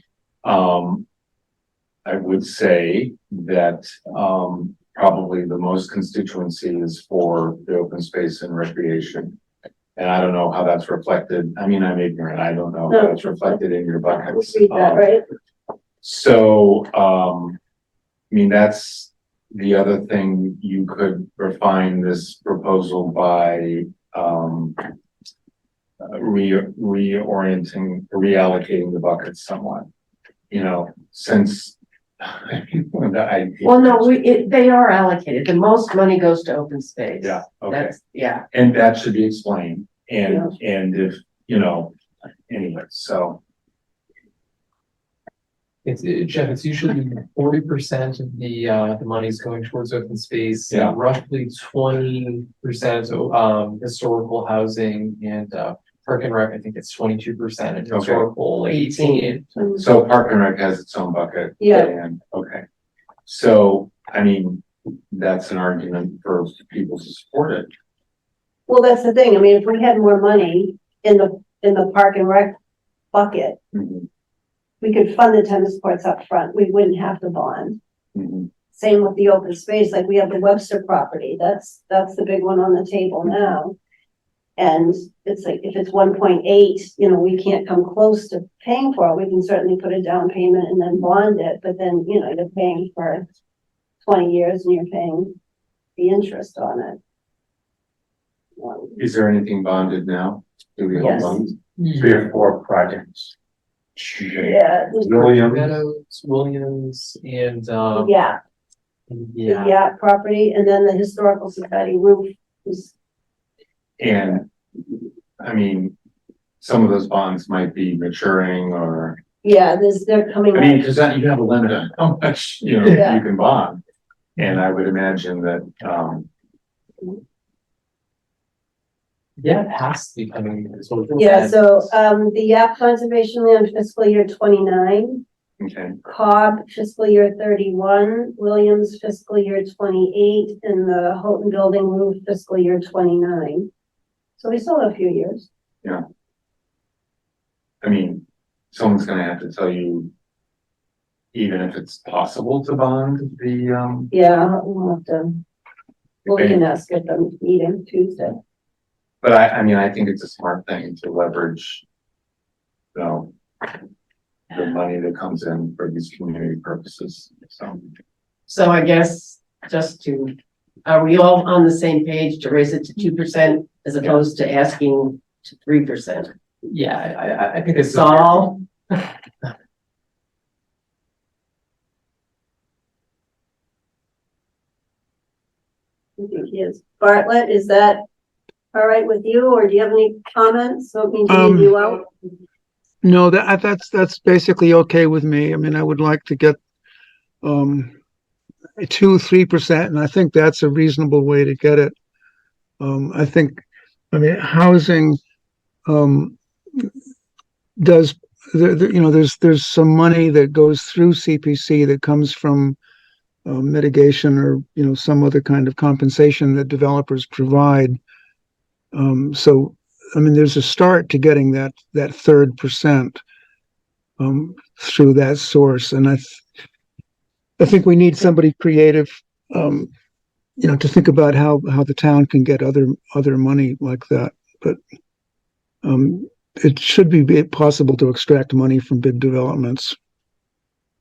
I would say that, probably the most constituency is for the open space and recreation. And I don't know how that's reflected. I mean, I'm ignorant. I don't know how that's reflected in your buckets. Read that, right? So, I mean, that's the other thing. You could refine this proposal by, reallocating the buckets somewhat. You know, since Well, no, they are allocated. The most money goes to open space. Yeah, okay. That's, yeah. And that should be explained. And if, you know, anyway, so. Jeff, it's usually 40% of the money's going towards open space. Yeah. Roughly 20% historical housing and Park and Rec, I think it's 22% and historical 18. So Park and Rec has its own bucket. Yeah. And, okay. So, I mean, that's an argument for people to support it. Well, that's the thing. I mean, if we had more money in the Park and Rec bucket, Mhm, we could fund the tennis courts up front. We wouldn't have to bond. mhm. Same with the open space, like we have the Webster property. That's the big one on the table now. And it's like, if it's 1.8, you know, we can't come close to paying for it. We can certainly put a down payment and then bond it, but then, you know, you're paying for 20 years and you're paying the interest on it. Is there anything bonded now? Do we have Yes. bonds? 3 or 4 projects. Yeah, Williams, Meadows, Williams, and yeah, yeah. yeah, property, and then the Historical Society roof is, And, I mean, some of those bonds might be maturing or, yeah, they're coming I mean, up. because that you have a limit on how much, you know, Yeah. you can bond. And I would imagine that, Yeah, it has to be coming. Yeah, so, the Yap Conservation Land fiscal year 29, okay, Cobb fiscal year 31, Williams fiscal year 28, and the Houghton Building roof fiscal year 29. So we still have a few years. I mean, someone's gonna have to tell you, even if it's possible to bond the, Yeah, we'll have to, we can ask at the meeting Tuesday. but I mean, I think it's a smart thing to leverage, you know, the money that comes in for these community purposes, so. So I guess are we all on the same page to raise it to 2% as opposed to asking to 3%? Yeah, I think it's. Saul? I think he is. Bartlett, is that all right with you, or do you have any comments? So it means to leave you out? No, that's basically okay with me. I mean, I would like to get, 2-3%, and I think that's a reasonable way to get it. I mean, housing, does, there's some money that goes through CPC that comes from mitigation or, some other kind of compensation that developers provide. So, I mean, there's a start to getting that third percent through that source. And I think we need somebody creative, to think about how the town can get other money like that. But it should be possible to extract money from big developments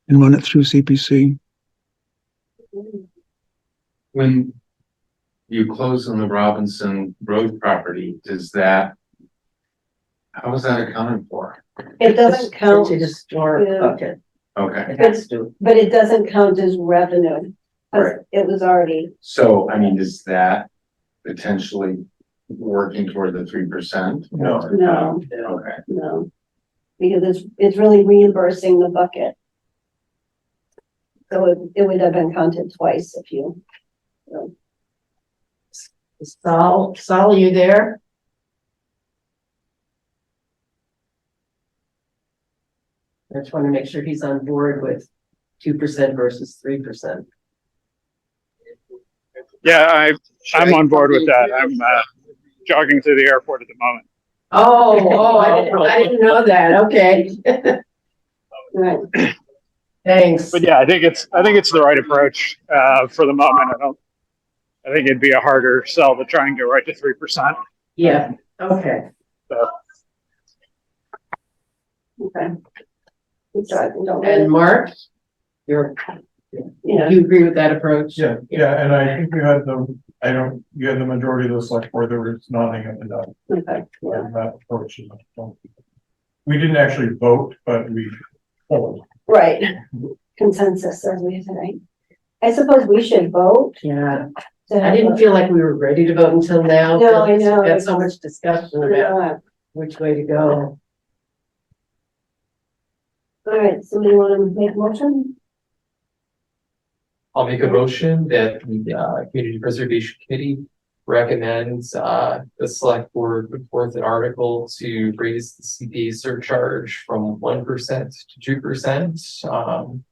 and run it through CPC. When you close on the Robinson Road property, how is that accounted for? It doesn't count, It's a historic Yeah. bucket. Okay, It has to. but it doesn't count as revenue. 'Cause Right. it was already, so, I mean, is that potentially working toward the 3%? no, Okay, no. Because it's really reimbursing the bucket. So it would have been counted twice if you. Saul, are you there? I just want to make sure he's on board with 2% versus 3%. Yeah, I'm on board with that. I'm jogging to the airport at the moment. I didn't know that. Okay. Right. Thanks. But yeah, I think it's the right approach for the moment. I think it'd be a harder sell to try and get right to 3%. Yeah, okay. So, Okay. Good job. Don't And Mark, you agree with that approach? Yeah, and I think you had the majority of the select board that was nodding up and down. Okay, yeah. And that approach is, we didn't actually vote, but we polled. Right. Consensus, as we say. I suppose we should vote. Yeah, to I have didn't feel like we were ready to vote until now. No, I know. We've had so much discussion about Yeah. which way to go. All right, somebody want to make a motion? I'll make a motion that the Community Preservation Committee recommends the select board put forth an article to raise the CPA surcharge from 1% to 2%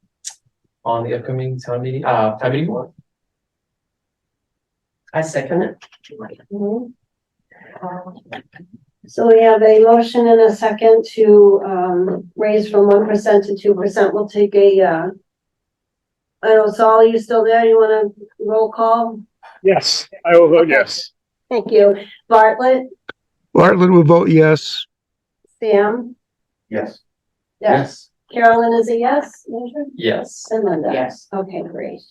on the upcoming town meeting warrant. I second it. Mhm. So we have a motion and a second to raise from 1% to 2%. We'll take I don't know, Saul, are you still there? You want to roll call? yes, I will vote Okay. yes. Thank you. Bartlett, Bartlett will vote yes. Sam? yes. Yes. Carolyn is a yes? Yes. And Linda? Yes. Okay, great.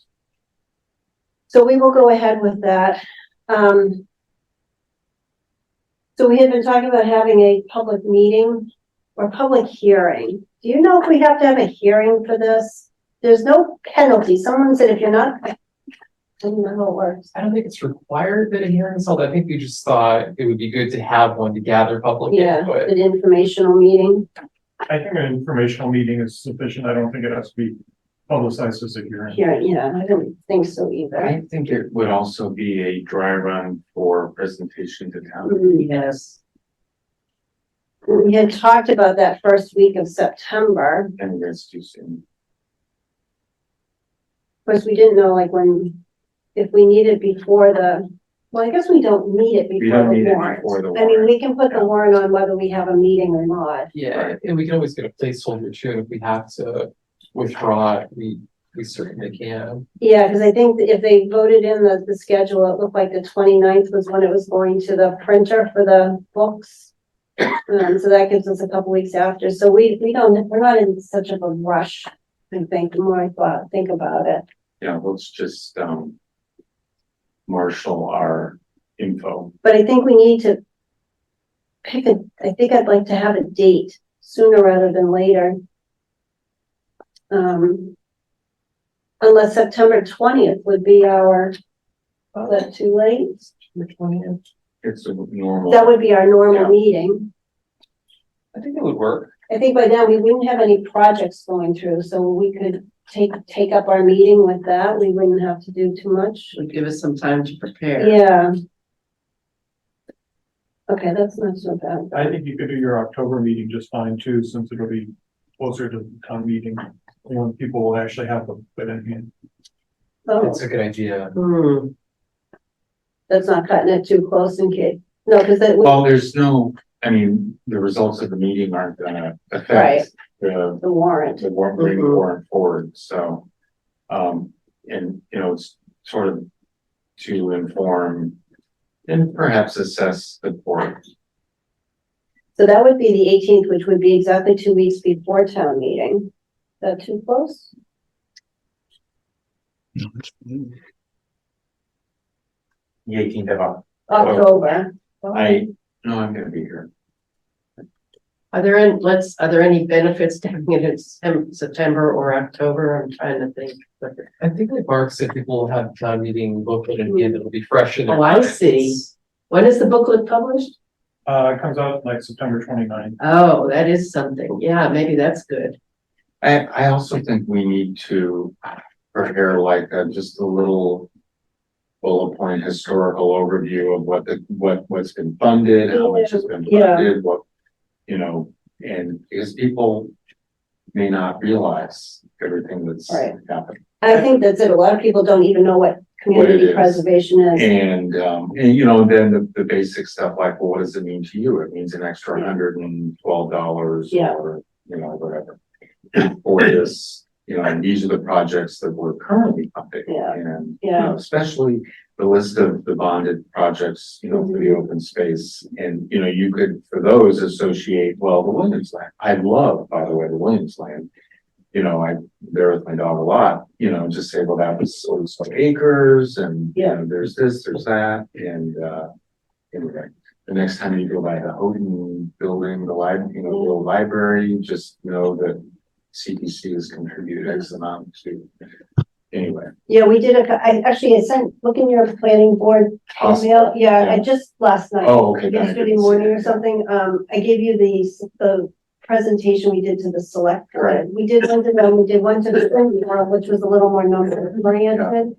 So we will go ahead with that. So we had been talking about having a public meeting or public hearing. Do you know if we have to have a hearing for this? There's no penalty. Someone said if you're not, I don't know how it works. I don't think it's required that a hearing is held. I think we just thought it would be good to have one to gather public Yeah, input. an informational meeting. I think an informational meeting is sufficient. I don't think it has to be publicized as a hearing. Yeah, I don't think so either. I think it would also be a dry run for presentation to town. Mhm. Yes. We had talked about that first week of September. And it's too soon. Of course, we didn't know like if we needed before the Well, I guess we don't need it We before don't the need it warrant. before the I mean, warrant. we can put the warrant on whether we have a meeting or not. Yeah, and we can always get a placeholder too, and if we have to withdraw it, we certainly can. Yeah, because I think that if they voted in the schedule, it looked like the 29th was when it was going to the printer for the books. So that gives us a couple weeks after. So we're not in such of a rush, I think, the more think about it. Yeah, let's just, marshal our info. But I think we need to I think I'd like to have a date sooner rather than later. Unless September 20th would be our, is that too late? It's a normal. That would be our normal Yeah. meeting. I think that would work. I think by then we wouldn't have any projects going through, so we could take up our meeting with that. We wouldn't have to do too much. Would give us some time to prepare. Yeah. Okay, that's not so bad. I think you could do your October meeting just fine too, since it'll be closer to the town meeting. When people will actually have the bit in hand. Oh, That's a good idea. Hmm, that's not cutting it too close in case, no, because that, Well, there's no, I mean, the results of the meeting aren't gonna Right. affect the the warrant. warrant, bring the Mhm. warrant forward, so. And, you know, it's sort of to inform and perhaps assess the board. So that would be the 18th, which would be exactly 2 weeks before town meeting. Is that too close? No, it's fine. The 18th of October. No, I'm gonna be here. are there any benefits to having it in September or October? I'm trying to think. I think like Mark said, people will have town meeting booklet and it'll be fresh in their Oh, I minds. see. When is the booklet published? It comes out like September 29th. Oh, that is something. Yeah, maybe that's good. I also think we need to prepare like just a little bullet point historical overview of what's been funded, how much has been Yeah. funded, what, you know, and because people may not realize everything that's Right. happened. I think that's it. A lot of people don't even know what community is. preservation is. And you know, then the basic stuff like, well, what does it mean to you? It means an extra $112 Yeah. or, you know, whatever. Or this, you know, and these are the projects that we're currently funding. Yeah. And, you Yeah. know, especially the list of the bonded projects, you know, for the open space. And, you know, you could, for those, associate, well, the Williams land. I love, by the way, the Williams land. You know, I'm there with my dog a lot, you know, just say, well, that was so acres and, you know, there's this, there's that. And, anyway, the next time you go by the Houghton building, the little library, just know that CPC has contributed X amount to, anyway. Yeah, we did I sent, look in your planning board Awesome. email. Yeah, I Yeah. just last night. Oh, okay. then I Yesterday didn't see morning it. or something, I gave you the presentation we did to the select board. Right. We did one to them, we did one to the, which was a little more number oriented.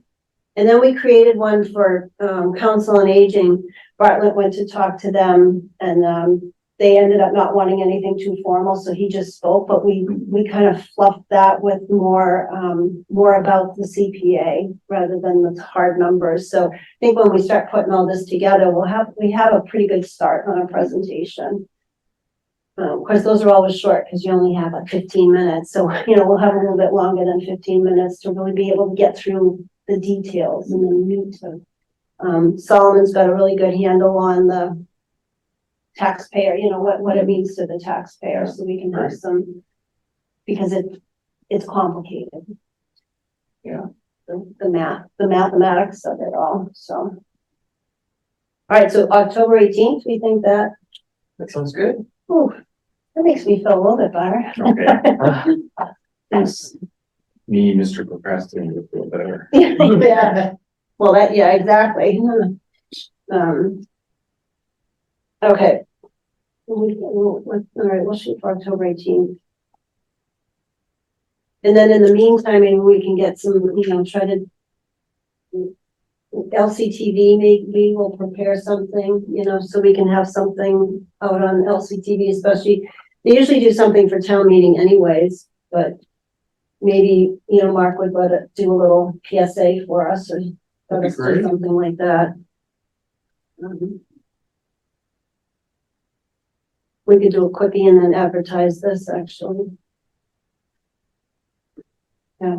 And then we created one for, council on aging. Bartlett went to talk to them and, they ended up not wanting anything too formal, so he just spoke, but we kind of fluffed that with more about the CPA rather than the hard numbers. So I think when we start putting all this together, we have a pretty good start on our presentation. Of course, those are always short because you only have like 15 minutes. So, you know, we'll have a little bit longer than 15 minutes to really be able to get through the details and the meat of, Solomon's got a really good handle on the taxpayer, you know, what it means to the taxpayer, so we can have some, because it's complicated. Yeah. The mathematics of it all, so. All right, so October 18th, we think that, That sounds good. whew, that makes me feel a little bit better. Okay. Yes. Me, Mr. Procrastinator, feel better. Yeah, well, yeah, exactly. Okay. All right, we'll shoot for October 18th. And then in the meantime, maybe we can get some, you know, try to LCTV, maybe we'll prepare something, you know, so we can have something out on LCTV, especially, they usually do something for town meeting anyways, but maybe, you know, Mark would let it do a little PSA for us or let That'd be us do great. something like that. We could do a quickie and then advertise this, actually. Yeah.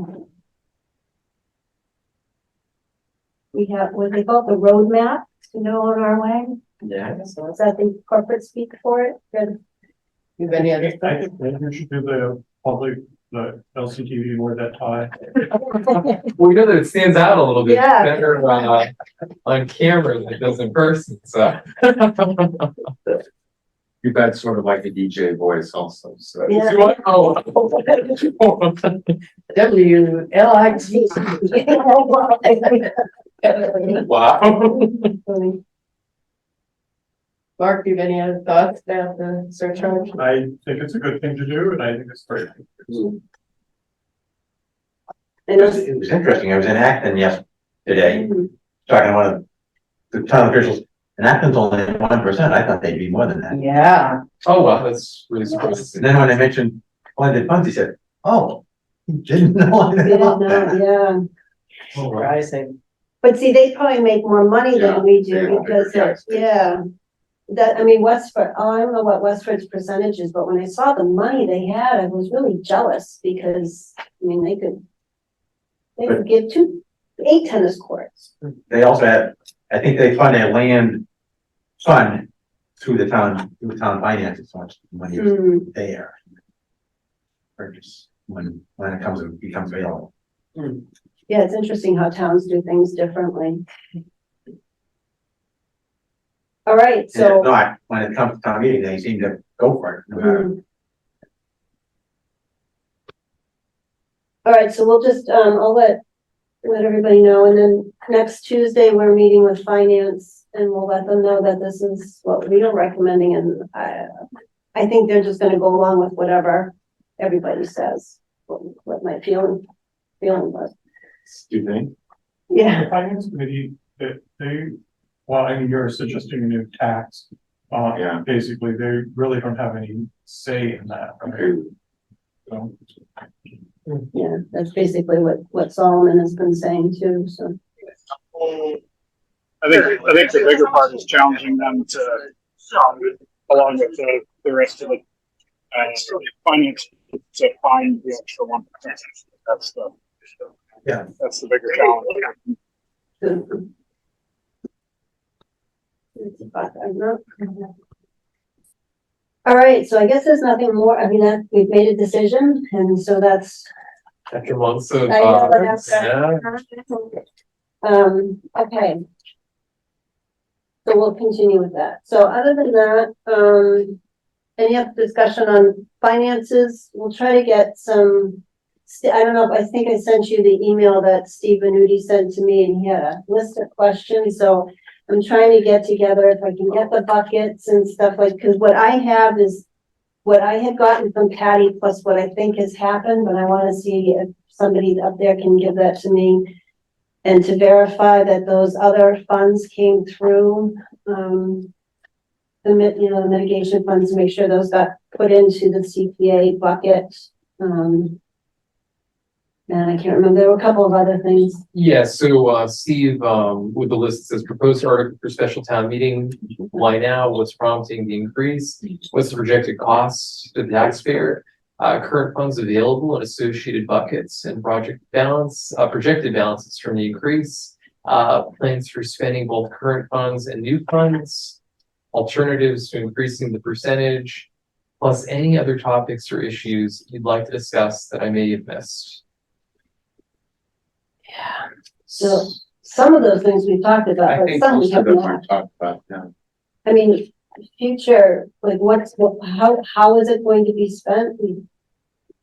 We have what they call the roadmap to know on our way. Yeah. So is that the corporate speak for it? Good. You have any other I thoughts? think maybe we should do the public, the LCTV wear that tie. We know that it stands out a little bit Yeah. better on camera than it does in person, so. You've got sort of like a DJ voice also, so. Yeah. WLIT. Wow. Mark, do you have any other thoughts about the surcharge? I think it's a good thing to do, and I think it's great. And It was interesting. I was in Acton yesterday, talking to one of the town officials, and Acton's only 1%. I thought they'd be more than that. Yeah. Oh, wow, that's really surprising. And then when I mentioned blended funds, he said, oh, he didn't know anything didn't about know, that. yeah. Oh, wow. Surprising. But see, they probably make more money Yeah, than we they do are because, bigger guys. yeah. That, I mean, Westford, I don't know what Westford's percentage is, but when I saw the money they had, I was really jealous because, I mean, they could give 8 tennis courts. They also had, I think they fund a land fund through the town finances, so much money is Hmm. there. Purchase when it becomes available. Yeah, it's interesting how towns do things differently. All right, And if so. not, when it comes to town meeting, they seem to go for it, no matter. Hmm. All right, so we'll just, I'll let everybody know, and then next Tuesday, we're meeting with finance, and we'll let them know that this is what we are recommending, and I think they're just gonna go along with whatever everybody says, what my feeling was. Do you think? Yeah, The finance committee, well, I mean, you're suggesting a new tax. Yeah. Basically, they really don't have any say in that, right? So, yeah, that's basically what Solomon has been saying too, so. I think the bigger part is challenging them to, along with the rest of the, finance, to find the extra 1%. That's the bigger challenge. All right, so I guess there's nothing more, I mean, that, we've made a decision, and so that's. After months of, I know, but after- yeah. Okay. So we'll continue with that. So other than that, any other discussion on finances? We'll try to get some, I don't know, I think I sent you the email that Steve Venuti sent to me, and he had a list of questions, so I'm trying to get together if I can get the buckets and stuff like, because what I have is what I had gotten from Patty plus what I think has happened, but I want to see if somebody up there can give that to me. And to verify that those other funds came through, the mitigation funds, to make sure those got put into the CPA bucket. And I can't remember, there were a couple of other things. Yeah, so Steve, with the list says proposed article for special town meeting, why now, what's prompting the increase? What's the projected cost to the taxpayer? Current funds available and associated buckets and projected balances from the increase. Plans for spending both current funds and new funds. Alternatives to increasing the percentage, plus any other topics or issues you'd like to discuss that I may have missed. Yeah. So some of those things we talked about, I but think some we most have of them not. we talked about, yeah. I mean, future, like how is it going to be spent?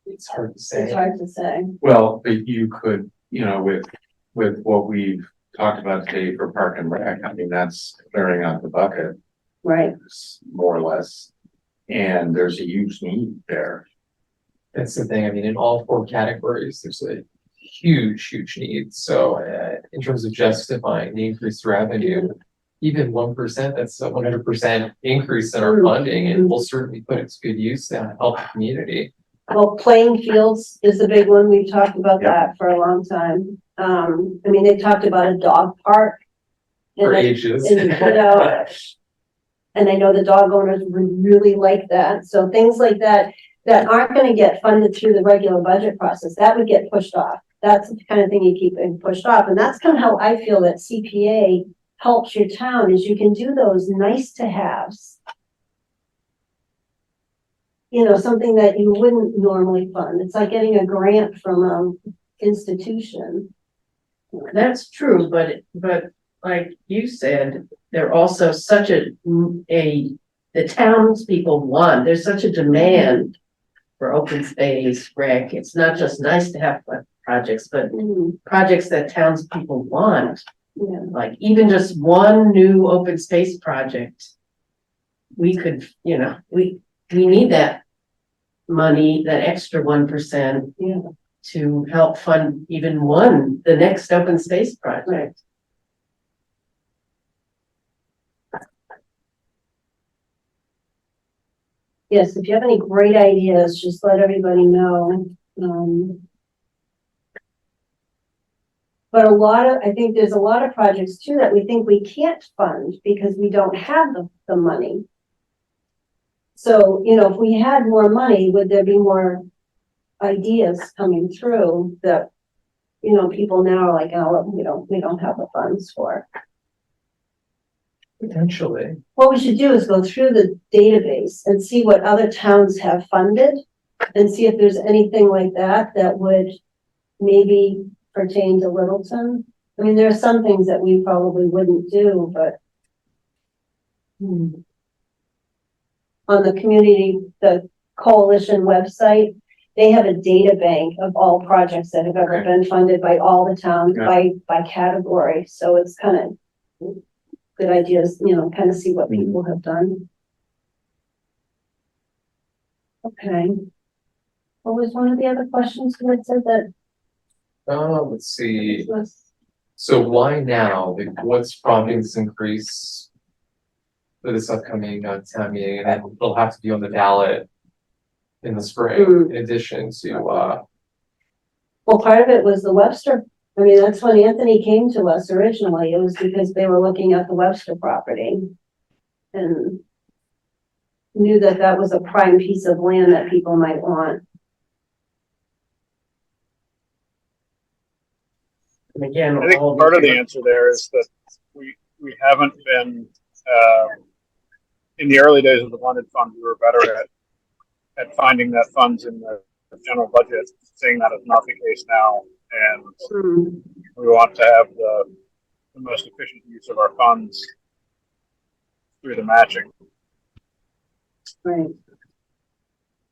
It's hard to It's say. hard to say. Well, but you could, with what we've talked about today for Park and Rec, I mean, that's clearing out the bucket, Right. more or less. And there's a huge need there. That's the thing. I mean, in all 4 categories, there's a huge need. So in terms of justifying the increased revenue, even 1%, that's a 100% increase in our funding, and we'll certainly put it to good use to help the community. Well, playing fields is a big one. We've talked about Yeah. that for a long time. I mean, they talked about a dog park. for I- ages. and, you know, and I know the dog owners would really like that, so things like that, that aren't gonna get funded through the regular budget process, that would get pushed off. That's the kind of thing you keep getting pushed off, and that's kind of how I feel that CPA helps your town, is you can do those nice to haves. You know, something that you wouldn't normally fund, it's like getting a grant from an institution. That's true, but like you said, they're also such the townspeople want, there's such a demand for open space, rec. It's not just nice to have projects, but projects that townspeople want. Yeah, Like even just one new open space project. We could, you know, we need that money, that extra 1%. Yeah. To help fund even the next open space project. yes, if you have any great ideas, just let everybody know. But I think there's a lot of projects too that we think we can't fund because we don't have the money. So, you know, if we had more money, would there be more ideas coming through that, you know, people now are like, oh, we don't have the funds for? Potentially. What we should do is go through the database and see what other towns have funded and see if there's anything like that that would maybe pertain to Littleton. I mean, there are some things that we probably wouldn't do, but on the coalition website, they have a data bank of all projects that have ever been funded by all the towns by category. So it's kind of good ideas, you know, kind of see what people have done. Okay. What was one of the other questions you had said that? Let's see. So why now? Like, what's prompting this increase for this upcoming town meeting? And then it'll have to be on the ballot in the spring, in addition to Well, part of it was the Webster. I mean, that's when Anthony came to us originally. It was because they were looking at the Webster property and knew that that was a prime piece of land that people might want. And again, I think part of the answer there is that we haven't been, in the early days of the blended fund, we were better at finding that funds in the general budget, seeing that is not the case now. And we want to have the most efficient use of our funds through the matching. Right.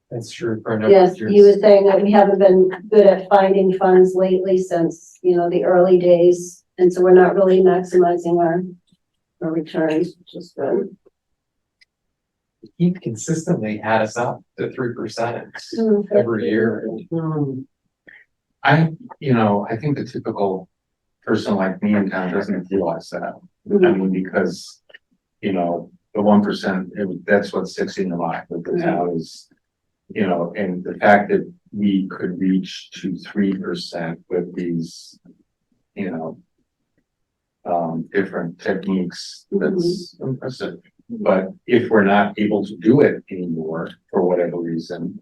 that's true for a number Yes, of years. he was saying that we haven't been good at finding funds lately since, you know, the early days. And so we're not really maximizing our returns, which is good. He consistently had us up to 3% every year. I think the typical person like me in town doesn't realize that. I mean, because, the 1%, that's what sticks in the mind with the town is, and the fact that we could reach to 3% with these, different techniques, that's impressive. But if we're not able to do it anymore for whatever reason,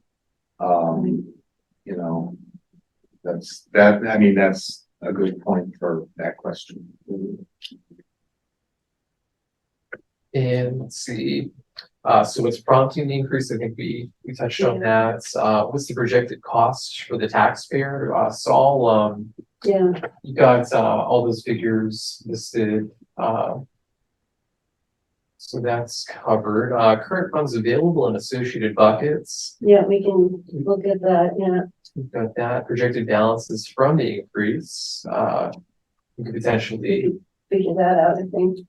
that's a good point for that question. And let's see, so what's prompting the increase? I think we touched on that. What's the projected cost for the taxpayer? Saul, Yeah, you got all those figures listed. So that's covered. Current funds available in associated buckets. yeah, we can look at that, yeah. We've got that. Projected balances from the increase. We could potentially Figure that out, I think.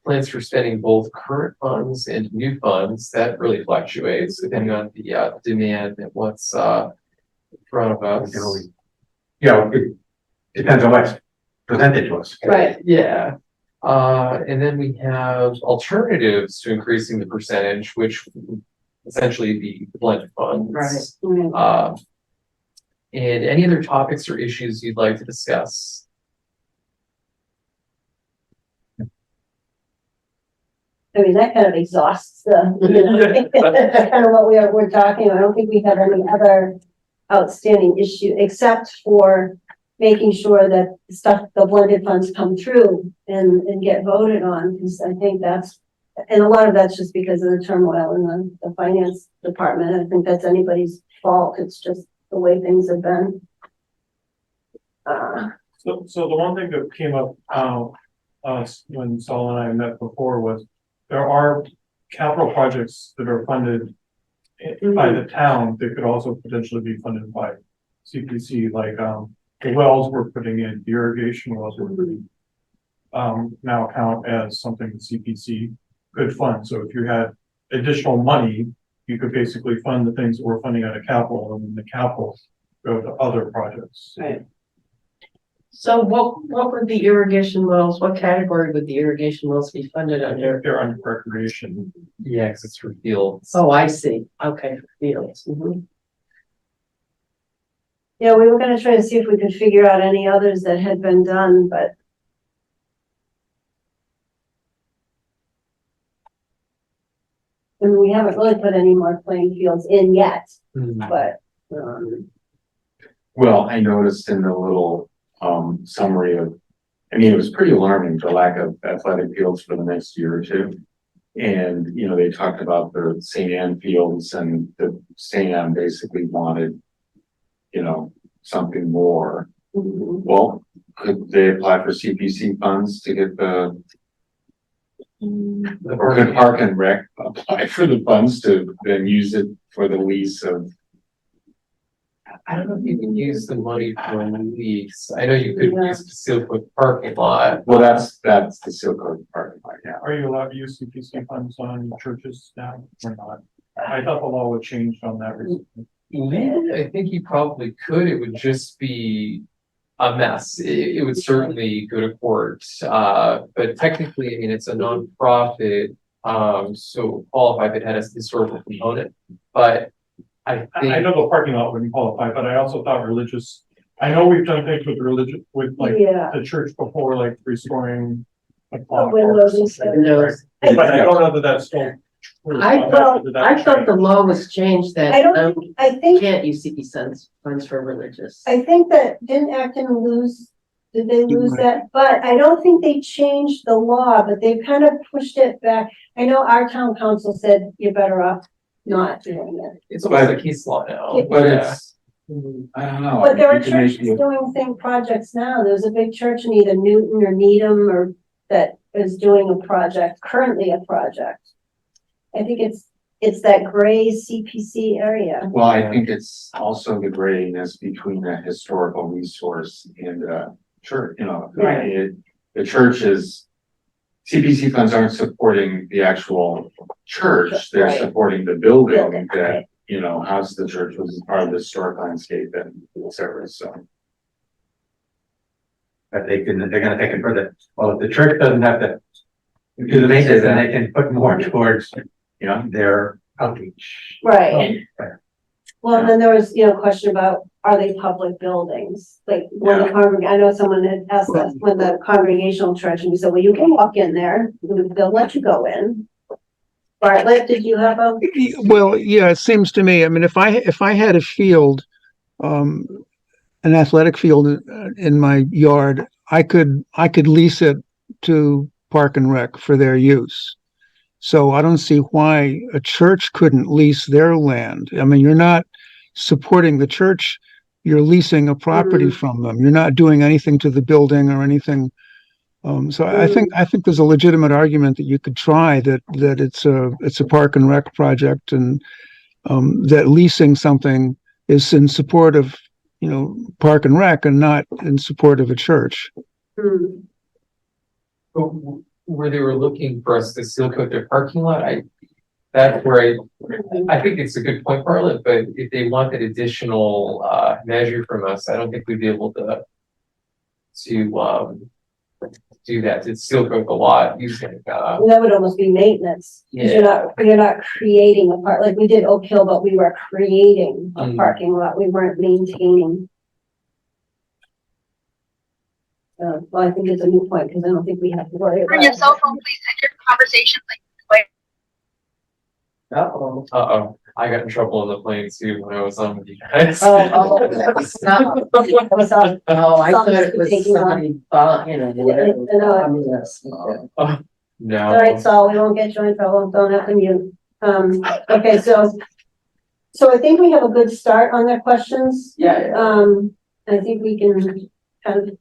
plans for spending both current funds and new funds. That really fluctuates depending on the demand and what's in front of us. It depends on what's presented to us. Right. Yeah. And then we have alternatives to increasing the percentage, which would essentially be blended funds. Right. And any other topics or issues you'd like to discuss? I mean, that kind of exhausts the, you know, that's kind of what we're talking about. I don't think we have any other outstanding issue, except for making sure that stuff, the blended funds come through and get voted on, because I think that's, and a lot of that's just because of the turmoil in the finance department. I don't think that's anybody's fault. It's just the way things have been. So the one thing that came up, when Saul and I met before was there are capital projects that are funded by the town that could also potentially be funded by CPC, like, the wells we're putting in, the irrigation wells we're putting, now count as something the CPC could fund. So if you had additional money, you could basically fund the things that we're funding out of capital, and the capital go to other projects. Right. So what would the irrigation wells, what category would the irrigation wells be funded under? They're under recreation. Yeah, because it's for fields. Oh, I see. Okay, fields. Mhm. Yeah, we were gonna try to see if we could figure out any others that had been done, but. And we haven't really put any more playing fields in yet, but, Well, I noticed in the little, summary of, I mean, it was pretty alarming, the lack of athletic fields for the next year or two. And, you know, they talked about the St. Anne fields, and the St. Anne basically wanted, you know, something more. Well, could they apply for CPC funds to get the, or could Park and Rec apply for the funds to then use it for the lease of? I don't know if you can use the money for a lease. I know you could Yeah. use the Silkwood parking lot. Well, that's the Silco parking lot, yeah. Are you allowed to use CPC funds on churches now or not? I thought the law would change on that recently. Legally, I think you probably could. It would just be a mess. It would certainly go to court. But technically, I mean, it's a nonprofit, so qualify if it had a historical component. But I I think, know the parking lot wouldn't qualify, but I also thought religious, I know we've done things with religion, with like yeah. the church before, like restoring. a The clock or windows and something. Windows. But I don't know that that's still. true. I thought the law was changed that I don't, I you think, can't use CPC funds for religious. I think that, didn't Acton lose, did they lose that? But I don't think they changed the law, but they've kind of pushed it back. I know our town council said you're better off not doing it. it's almost like case law now. But Yeah. it's, I don't know. But there are you can make churches the- doing thing projects now. There's a big church in either Newton or Needham or that is doing a project, currently a project. I think it's that gray CPC area. Well, I think it's also the grayness between a historical resource and a church, you know, Right. the church is, CPC funds aren't supporting the actual church, they're Right. supporting the building Building, that, right. you know, housed the church, was part of the historic landscape and et cetera, so. But they're gonna take it further. Well, if the church doesn't have to do the maintenance, then they can put more towards, you know, their outreach. Right. Well, then there was, question about, are they public buildings? Like, when the I know someone had asked us when the Congregational Church, and we said, well, you can walk in there, they'll let you go in. Bartlett, did you have a? Well, yeah, it seems to me, I mean, if I had a field, an athletic field in my yard, I could lease it to Park and Rec for their use. So I don't see why a church couldn't lease their land. I mean, you're not supporting the church, you're leasing a property from them. You're not doing anything to the building or anything. So I think there's a legitimate argument that you could try that it's a Park and Rec project, and that leasing something is in support of, Park and Rec and not in support of a church. But where they were looking for us to seal coat their parking lot, that's where I think it's a good point, Bartlett, but if they want that additional measure from us, I don't think we'd be able to do that, to seal coat the lot using That would almost be maintenance. 'Cause You're not creating a part, like we did Oak Hill, but we were creating a parking lot. We weren't maintaining. Well, I think it's a new point, because I don't think we have to worry about. Turn your cell phone, please, and your conversation. Uh-oh. Uh-oh, I got in trouble on the plane too when I was on with you guys. Oh, I thought it was Taking on. somebody, whatever. Yes. No. All right, so we won't get you in trouble, don't have to mute. Okay, so I think we have a good start on their questions. Yeah. I think we can kind of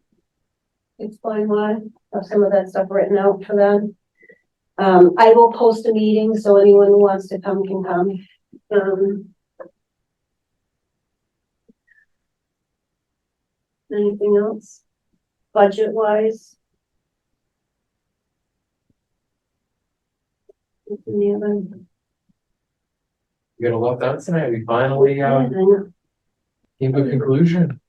explain why, have some of that stuff written out for them. I will post a meeting, so anyone who wants to come can come. Anything else? Budget wise? Any other? We got a lot done tonight. We finally, I know. came to a conclusion.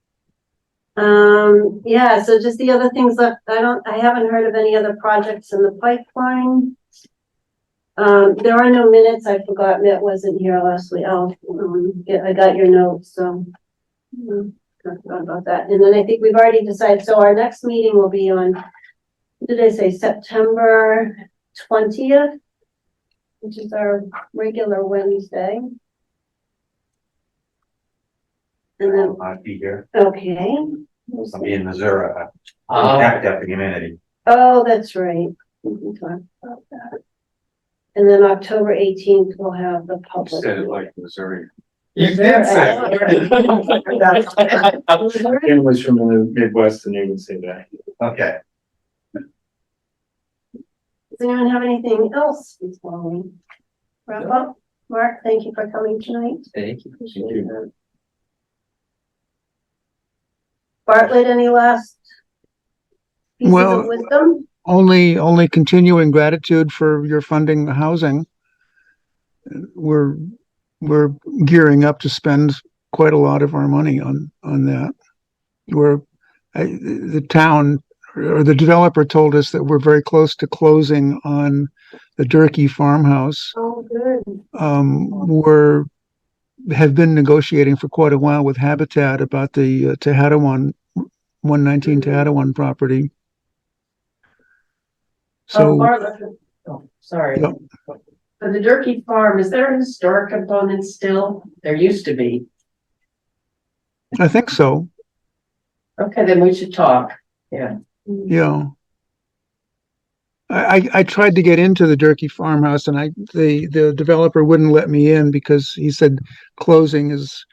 Yeah, so just the other things that I haven't heard of any other projects in the pipeline. There are no minutes. I forgot Matt wasn't here last week. I got your notes, so. I forgot about that. And then I think we've already decided, so our next meeting will be on, what did I say, September 20th? Which is our regular Wednesday. And then, I'll be here. okay. I'll be in Missouri. Uh, Happy Death Community. Oh, that's right. We can talk about that. And then October 18th, we'll have the public. Said it like Missouri. You did say it. Ken was from the Midwest and they would say that. Okay. Does anyone have anything else before we wrap up? Mark, thank you for coming tonight. Thank you. Appreciate it. Bartlett, any last pieces Well, of wisdom? only continuing gratitude for your funding the housing. We're gearing up to spend quite a lot of our money on that. The town or the developer told us that we're very close to closing on the Durkee farmhouse. Oh, good. Have been negotiating for quite a while with Habitat about the Tehadawon 119 Tehadawon property. So Sorry. Yep. For the Durkee Farm, is there a historic component still? There used to be. I think so. Okay, then we should talk. Yeah. Yeah. I tried to get into the Durkee farmhouse and the developer wouldn't let me in because he said closing is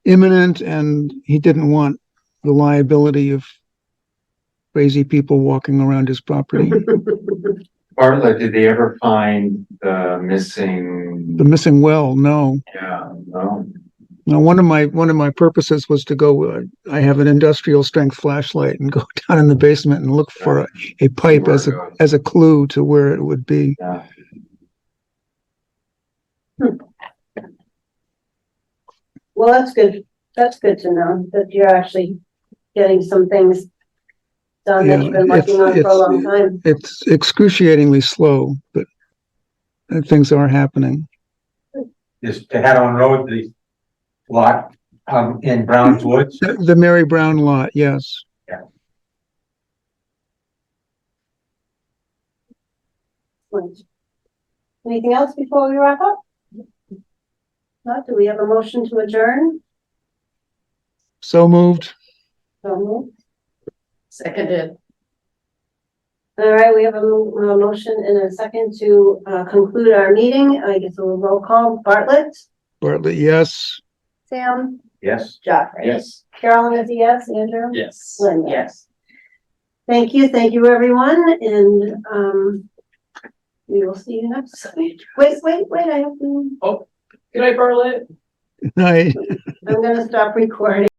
imminent and he didn't want the liability of crazy people walking around his property. Bartlett, did they ever find the missing? The missing well, no. Yeah, no. Now, one of my purposes was to go, I have an industrial strength flashlight and go down in the basement and look for a pipe as a clue to where it would be. Yeah. Well, that's good. That's good to know that you're actually getting some things done that you've been working on for a long time. It's excruciatingly slow, but things are happening. Is Tehadawon Road the lot in Browns Woods? The Mary Brown lot, yes. Anything else before we wrap up? Not, do we have a motion to adjourn? So moved. So moved. Seconded. All right, we have a motion and a second to conclude our meeting. I guess we'll roll call. Bartlett, Bartlett, yes. Sam, Yes. Joffrey. Yes. Carolyn is a yes. Andrew? Yes. Linda? Yes. Thank you, everyone, and we will see you next week. Wait, I have to, Good night, Bartlett. Night. I'm gonna stop recording.